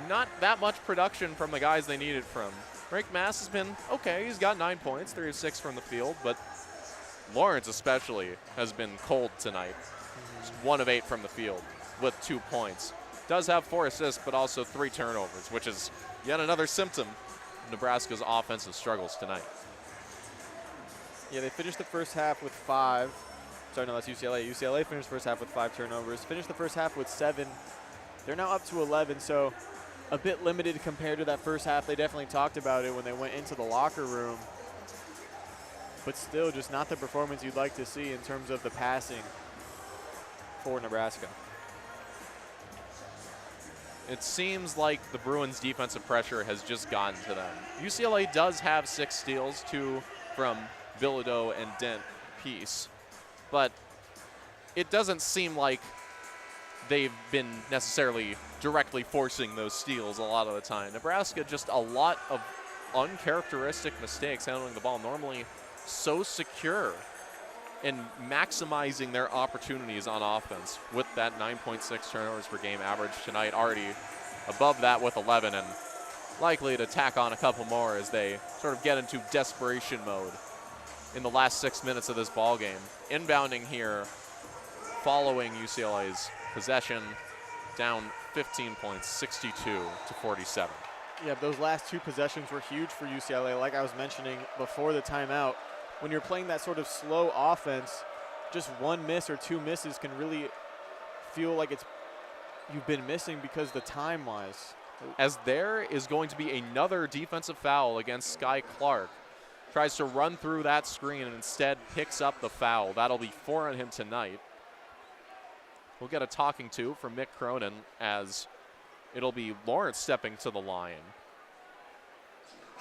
not that much production from the guys they needed from. Rick Mass has been okay. He's got 9 points, 3 of 6 from the field, but Lawrence especially has been cold tonight. Just 1 of 8 from the field with 2 points. Does have 4 assists, but also 3 turnovers, which is yet another symptom of Nebraska's offensive struggles tonight. Yeah, they finished the first half with 5. Sorry, no, that's UCLA. UCLA finished the first half with 5 turnovers. Finished the first half with 7. They're now up to 11, so a bit limited compared to that first half. They definitely talked about it when they went into the locker room. But still, just not the performance you'd like to see in terms of the passing for Nebraska. It seems like the Bruins' defensive pressure has just gotten to them. UCLA does have 6 steals, 2 from Bilodeau and Dent piece, but it doesn't seem like they've been necessarily directly forcing those steals a lot of the time. Nebraska just a lot of uncharacteristic mistakes handling the ball, normally so secure in maximizing their opportunities on offense with that 9.6 turnovers per game average tonight, already above that with 11 and likely to tack on a couple more as they sort of get into desperation mode in the last 6 minutes of this ball game. Inbounding here following UCLA's possession, down 15 points, 62 to 47. Yeah, those last 2 possessions were huge for UCLA. Like I was mentioning before the timeout, when you're playing that sort of slow offense, just 1 miss or 2 misses can really feel like you've been missing because the time-wise. As there is going to be another defensive foul against Sky Clark. Tries to run through that screen and instead picks up the foul. That'll be 4 on him tonight. We'll get a talking to from Mick Cronin as it'll be Lawrence stepping to the line,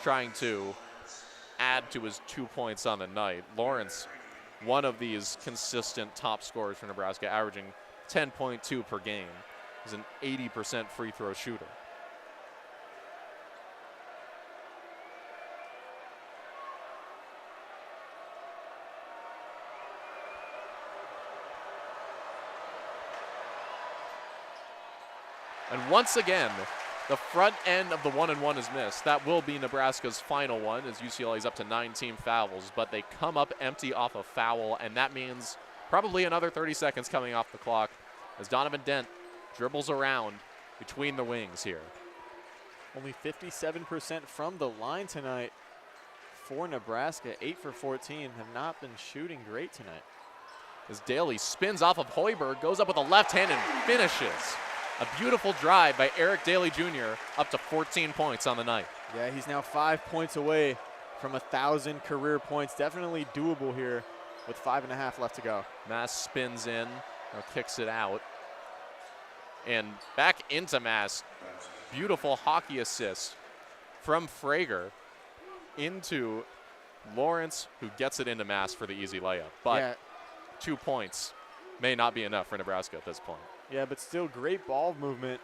trying to add to his 2 points on the night. Lawrence, one of these consistent top scorers for Nebraska, averaging 10.2 per game. He's an 80% free throw shooter. And once again, the front end of the 1-and-1 is missed. That will be Nebraska's final one as UCLA's up to 19 fouls, but they come up empty off a foul, and that means probably another 30 seconds coming off the clock as Donovan Dent dribbles around between the wings here. Only 57% from the line tonight for Nebraska. 8 for 14, have not been shooting great tonight. As Daly spins off of Hoiberg, goes up with a left hand and finishes. A beautiful drive by Eric Daly Jr. up to 14 points on the night. Yeah, he's now 5 points away from 1,000 career points. Definitely doable here with 5.5 left to go. Mass spins in, now kicks it out. And back into Mass. Beautiful hockey assist from Frager into Lawrence, who gets it into Mass for the easy layup. But yeah. 2 points may not be enough for Nebraska at this point. Yeah, but still great ball movement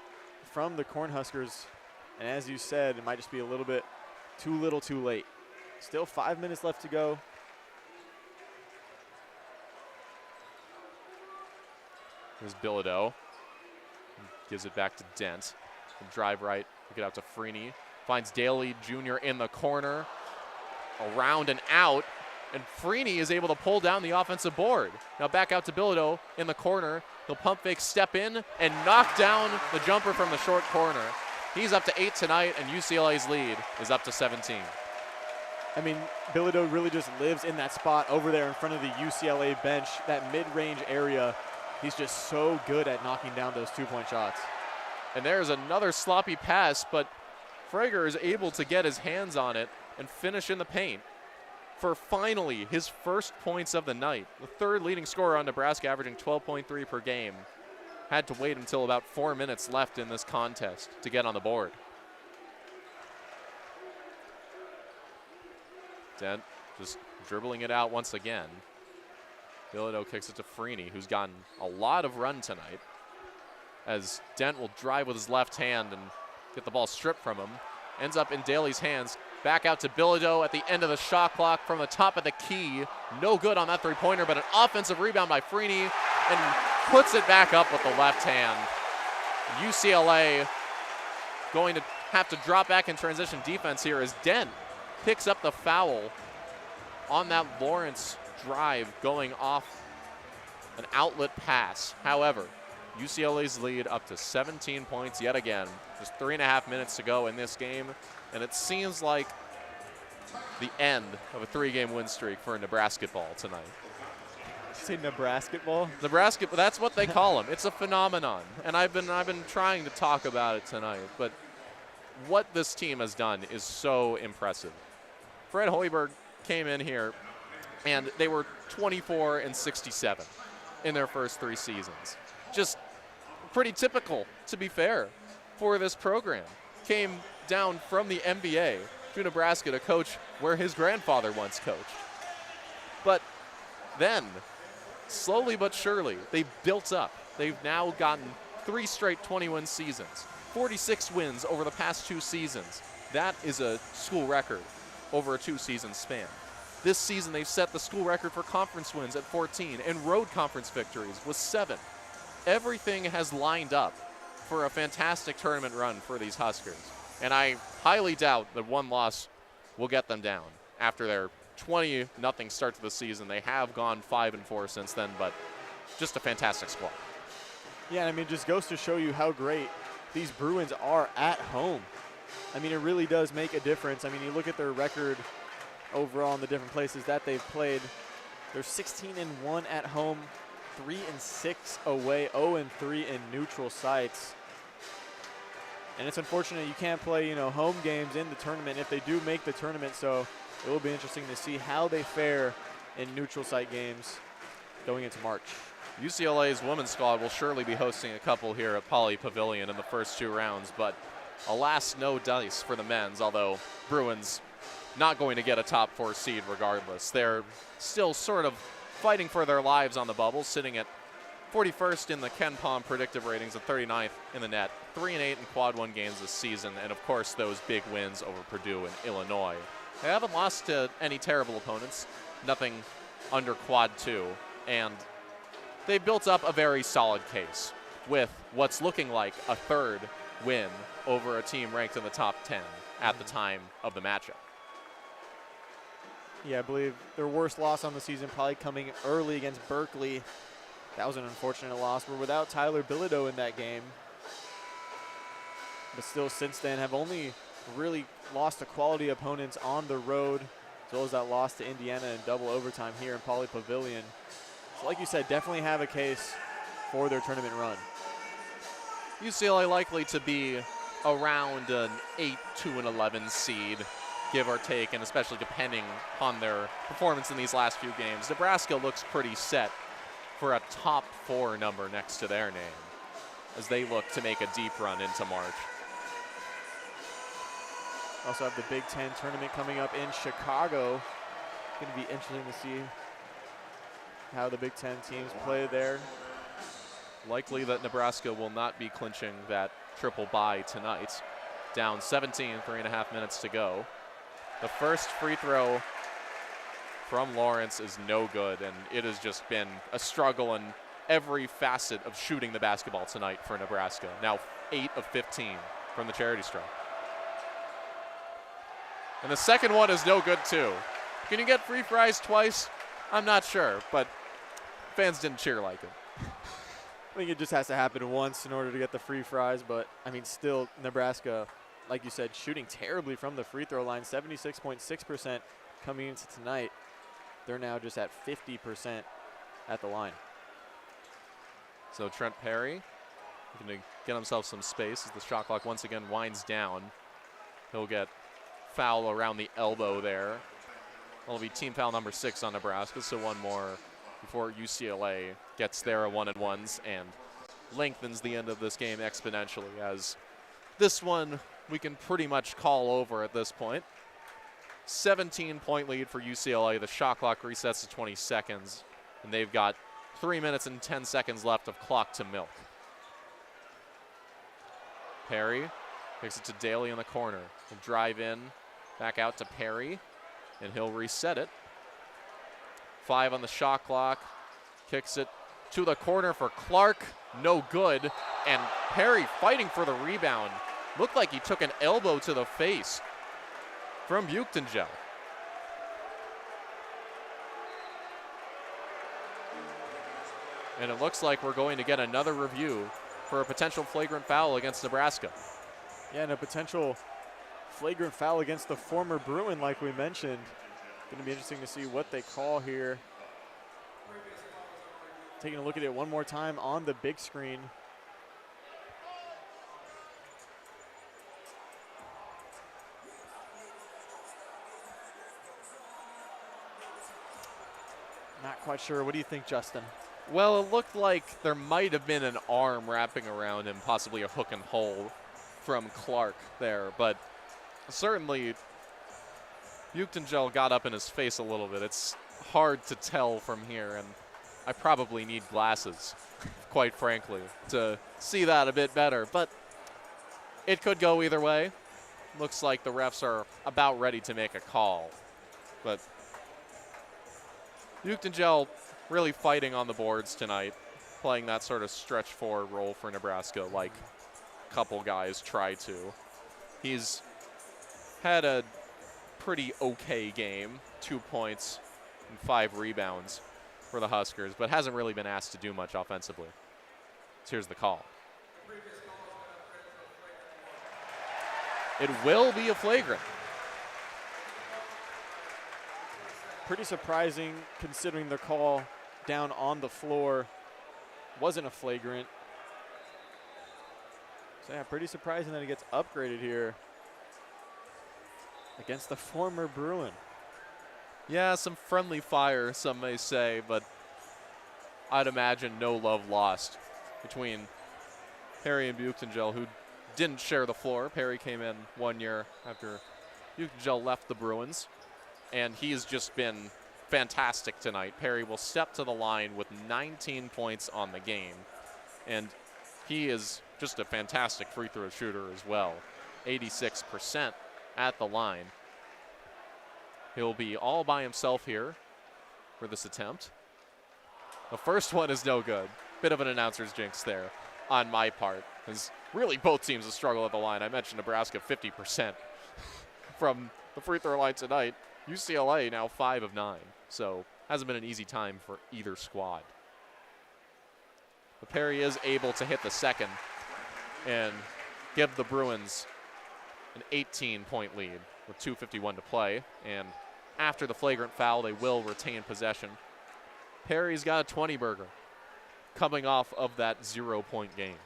from the Cornhuskers. And as you said, it might just be a little bit too little too late. Still 5 minutes left to go. Here's Bilodeau. Gives it back to Dent. Drive right, look it out to Freeney. Finds Daly Jr. in the corner. Around and out. And Freeney is able to pull down the offensive board. Now back out to Bilodeau in the corner. He'll pump fake, step in, and knock down the jumper from the short corner. He's up to 8 tonight, and UCLA's lead is up to 17. I mean, Bilodeau really just lives in that spot over there in front of the UCLA bench, that mid-range area. He's just so good at knocking down those 2-point shots. And there's another sloppy pass, but Frager is able to get his hands on it and finish in the paint for finally his first points of the night. The 3rd leading scorer on Nebraska, averaging 12.3 per game. Had to wait until about 4 minutes left in this contest to get on the board. Dent just dribbling it out once again. Bilodeau kicks it to Freeney, who's gotten a lot of run tonight. as Dent will drive with his left hand and get the ball stripped from him. Ends up in Daly's hands. Back out to Bilodeau at the end of the shot clock from the top of the key. No good on that three-pointer, but an offensive rebound by Freeney, and puts it back up with the left hand. UCLA going to have to drop back in transition defense here as Dent picks up the foul on that Lawrence drive going off an outlet pass. However, UCLA's lead up to 17 points yet again. Just 3.5 minutes to go in this game, and it seems like the end of a 3-game win streak for Nebraska ball tonight. Say Nebraska ball? Nebraska, that's what they call them. It's a phenomenon, and I've been trying to talk about it tonight, but what this team has done is so impressive. Fred Hoiberg came in here, and they were 24-67 in their first 3 seasons. Just pretty typical, to be fair, for this program. Came down from the NBA to Nebraska to coach where his grandfather once coached. But then, slowly but surely, they built up. They've now gotten 3 straight 20-win seasons, 46 wins over the past 2 seasons. That is a school record over a 2-season span. This season, they've set the school record for conference wins at 14 and road conference victories with 7. Everything has lined up for a fantastic tournament run for these Huskers. And I highly doubt that one loss will get them down after their 20-0 start to the season. They have gone 5-4 since then, but just a fantastic squad. Yeah, I mean, it just goes to show you how great these Bruins are at home. I mean, it really does make a difference. I mean, you look at their record overall in the different places that they've played. They're 16-1 at home, 3-6 away, 0-3 in neutral sites. And it's unfortunate you can't play, home games in the tournament if they do make the tournament. So it will be interesting to see how they fare in neutral site games going into March. UCLA's women's squad will surely be hosting a couple here at Pauley Pavilion in the first 2 rounds, but alas, no dice for the men's, although Bruins not going to get a top 4 seed regardless. They're still sort of fighting for their lives on the bubble, sitting at 41st in the Ken Palm predictive ratings and 39th in the net. 3-8 in quad 1 games this season, and of course those big wins over Purdue and Illinois. They haven't lost to any terrible opponents, nothing under quad 2, and they built up a very solid case with what's looking like a 3rd win over a team ranked in the top 10 at the time of the matchup. Yeah, I believe their worst loss on the season probably coming early against Berkeley. That was an unfortunate loss. We're without Tyler Bilodeau in that game. But still, since then, have only really lost to quality opponents on the road, as well as that loss to Indiana in double overtime here in Pauley Pavilion. So like you said, definitely have a case for their tournament run. UCLA likely to be around an 8-11 seed, give or take, and especially depending on their performance in these last few games. Nebraska looks pretty set for a top 4 number next to their name as they look to make a deep run into March. Also have the Big Ten tournament coming up in Chicago. Going to be interesting to see how the Big Ten teams play there. Likely that Nebraska will not be clinching that triple bye tonight. Down 17, 3.5 minutes to go. The first free throw from Lawrence is no good, and it has just been a struggle in every facet of shooting the basketball tonight for Nebraska. Now 8 of 15 from the charity stripe. And the second one is no good too. Can you get free fries twice? I'm not sure, but fans didn't cheer like it. I think it just has to happen once in order to get the free fries, but I mean, still Nebraska, like you said, shooting terribly from the free throw line, 76.6% coming into tonight. They're now just at 50% at the line. So Trent Perry going to get himself some space as the shot clock once again winds down. He'll get foul around the elbow there. It'll be team foul number 6 on Nebraska, so one more before UCLA gets their 1-and-1s and lengthens the end of this game exponentially, as this one we can pretty much call over at this point. 17-point lead for UCLA. The shot clock resets to 20 seconds, and they've got 3 minutes and 10 seconds left of clock to milk. Perry kicks it to Daly in the corner. He'll drive in, back out to Perry, and he'll reset it. 5 on the shot clock. Kicks it to the corner for Clark. No good. And Perry fighting for the rebound. Looked like he took an elbow to the face from Buchtengel. And it looks like we're going to get another review for a potential flagrant foul against Nebraska. Yeah, and a potential flagrant foul against the former Bruin, like we mentioned. Going to be interesting to see what they call here. Taking a look at it one more time on the big screen. Not quite sure. What do you think, Justin? Well, it looked like there might have been an arm wrapping around him, possibly a hook and hold from Clark there, but certainly Buchtengel got up in his face a little bit. It's hard to tell from here, and I probably need glasses, quite frankly, to see that a bit better, but it could go either way. Looks like the refs are about ready to make a call, but Buchtengel really fighting on the boards tonight, playing that sort of stretch forward role for Nebraska like a couple guys try to. He's had a pretty okay game, 2 points and 5 rebounds for the Huskers, but hasn't really been asked to do much offensively. So here's the call. It will be a flagrant. Pretty surprising considering the call down on the floor wasn't a flagrant. So yeah, pretty surprising that it gets upgraded here against the former Bruin. Yeah, some friendly fire, some may say, but I'd imagine no love lost between Perry and Buchtengel, who didn't share the floor. Perry came in 1 year after Buchtengel left the Bruins, and he's just been fantastic tonight. Perry will step to the line with 19 points on the game, and he is just a fantastic free throw shooter as well. 86% at the line. He'll be all by himself here for this attempt. The first one is no good. Bit of an announcer's jinx there on my part, because really both teams have struggled at the line. I mentioned Nebraska 50% from the free throw line tonight. UCLA now 5 of 9, so hasn't been an easy time for either squad. But Perry is able to hit the second and give the Bruins an 18-point lead with 2:51 to play. And after the flagrant foul, they will retain possession. Perry's got a 20-burger coming off of that 0-point game.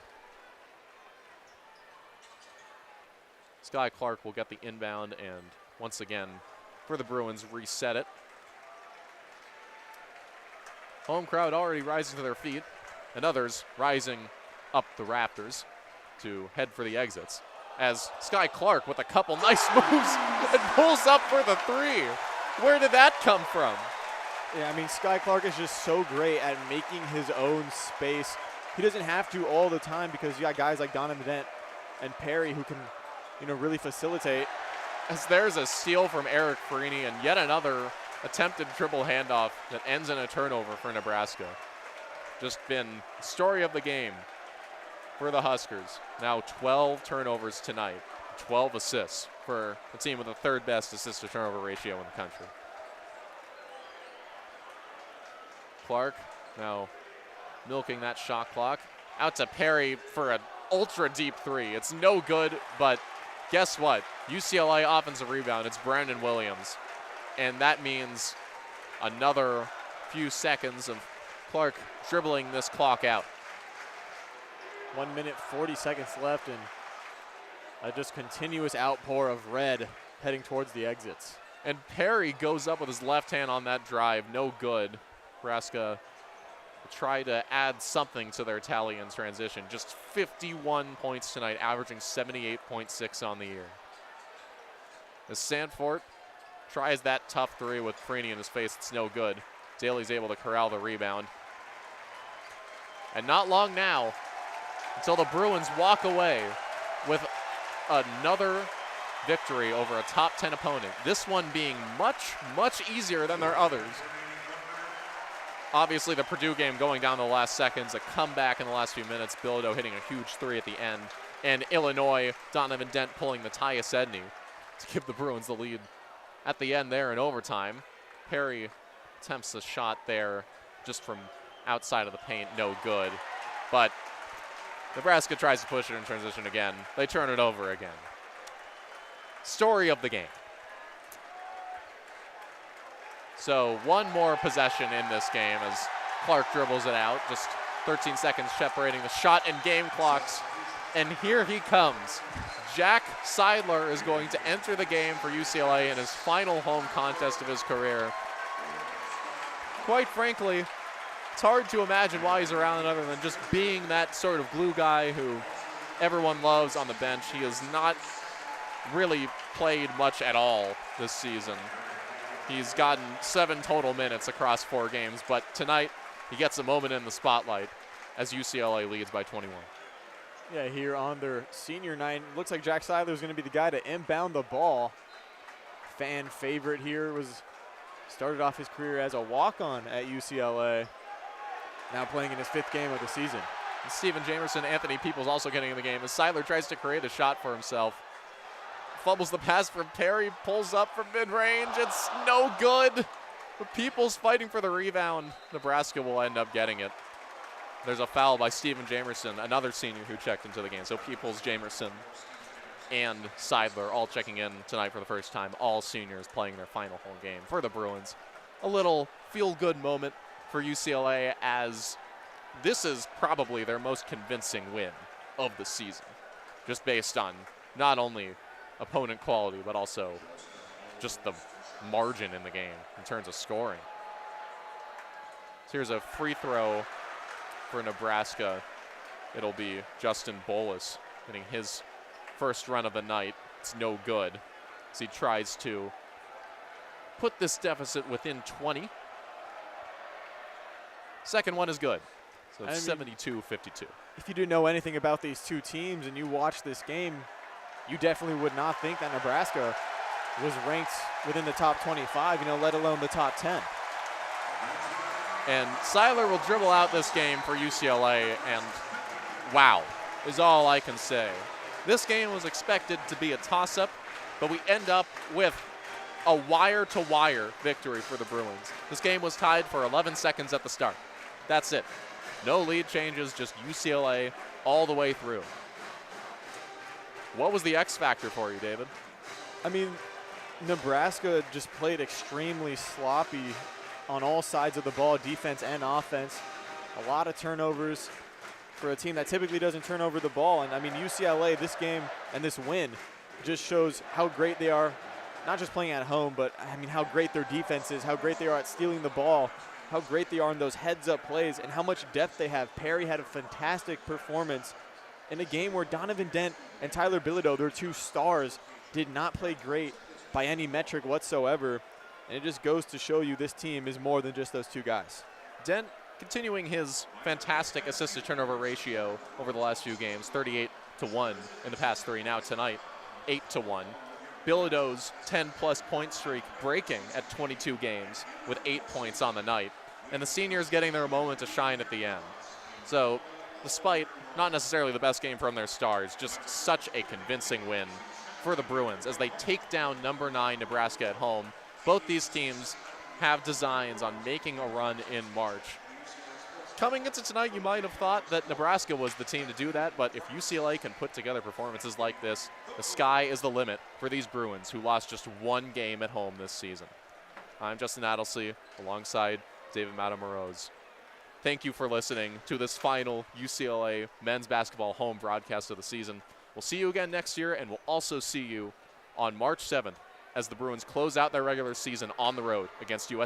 Sky Clark will get the inbound and once again for the Bruins reset it. Home crowd already rising to their feet and others rising up the rafters to head for the exits as Sky Clark with a couple nice moves and pulls up for the 3. Where did that come from? Yeah, I mean, Sky Clark is just so great at making his own space. He doesn't have to all the time because you got guys like Donovan Dent and Perry who can, really facilitate. As there's a steal from Eric Farini and yet another attempted dribble handoff that ends in a turnover for Nebraska. Just been story of the game for the Huskers. Now 12 turnovers tonight, 12 assists for the team with the 3rd best assist to turnover ratio in the country. Clark now milking that shot clock. Out to Perry for an ultra deep 3. It's no good, but guess what? UCLA offensive rebound. It's Brandon Williams. And that means another few seconds of Clark dribbling this clock out. 1 minute, 40 seconds left, and a just continuous outpour of red heading towards the exits. And Perry goes up with his left hand on that drive. No good. Nebraska try to add something to their tally in transition. Just 51 points tonight, averaging 78.6 on the year. As Sanford tries that tough 3 with Freeney in his face, it's no good. Daly's able to corral the rebound. And not long now until the Bruins walk away with another victory over a top 10 opponent. This one being much, much easier than their others. Obviously, the Purdue game going down the last seconds, a comeback in the last few minutes, Bilodeau hitting a huge three at the end, and Illinois, Donovan Dent pulling the Ty Sedney to give the Bruins the lead at the end there in overtime. Perry attempts a shot there just from outside of the paint, no good. But Nebraska tries to push it in transition again. They turn it over again. Story of the game. So one more possession in this game as Clark dribbles it out. Just 13 seconds separating the shot and game clocks. And here he comes. Jack Seidler is going to enter the game for UCLA in his final home contest of his career. Quite frankly, it's hard to imagine why he's around other than just being that sort of glue guy who everyone loves on the bench. He has not really played much at all this season. He's gotten 7 total minutes across 4 games, but tonight he gets a moment in the spotlight as UCLA leads by 21. Yeah, here on their senior night, looks like Jack Seidler is going to be the guy to inbound the ball. Fan favorite here, started off his career as a walk-on at UCLA, now playing in his 5th game of the season. And Steven Jamerson, Anthony Peoples also getting in the game as Seidler tries to create a shot for himself. Fumbles the pass from Perry, pulls up from mid-range. It's no good. But Peoples fighting for the rebound. Nebraska will end up getting it. There's a foul by Steven Jamerson, another senior who checked into the game. So Peoples, Jamerson, and Seidler all checking in tonight for the first time. All seniors playing their final home game for the Bruins. A little feel-good moment for UCLA as this is probably their most convincing win of the season. Just based on not only opponent quality, but also just the margin in the game in terms of scoring. So here's a free throw for Nebraska. It'll be Justin Bolus getting his first run of the night. It's no good as he tries to put this deficit within 20. Second one is good. So 72-52. If you do know anything about these two teams and you watch this game, you definitely would not think that Nebraska was ranked within the top 25, let alone the top 10. And Seidler will dribble out this game for UCLA, and wow is all I can say. This game was expected to be a toss-up, but we end up with a wire-to-wire victory for the Bruins. This game was tied for 11 seconds at the start. That's it. No lead changes, just UCLA all the way through. What was the X factor for you, David? Nebraska just played extremely sloppy on all sides of the ball, defense and offense. A lot of turnovers for a team that typically doesn't turn over the ball. And UCLA, this game and this win just shows how great they are, not just playing at home, but how great their defense is, how great they are at stealing the ball, how great they are in those heads-up plays, and how much depth they have. Perry had a fantastic performance in a game where Donovan Dent and Tyler Bilodeau, their 2 stars, did not play great by any metric whatsoever. And it just goes to show you this team is more than just those 2 guys. Dent continuing his fantastic assist-to-turnover ratio over the last few games, 38-1 in the past 3. Now tonight, 8-1. Bilodeau's 10-plus point streak breaking at 22 games with 8 points on the night. And the seniors getting their moment to shine at the end. So despite not necessarily the best game from their stars, just such a convincing win for the Bruins as they take down number 9 Nebraska at home. Both these teams have designs on making a run in March. Coming into tonight, you might have thought that Nebraska was the team to do that, but if UCLA can put together performances like this, the sky is the limit for these Bruins, who lost just 1 game at home this season. I'm Justin Attlesey, alongside David Matamoroz. Thank you for listening to this final UCLA men's basketball home broadcast of the season. We'll see you again next year, and we'll also see you on March 7th as the Bruins close out their regular season on the road against USC.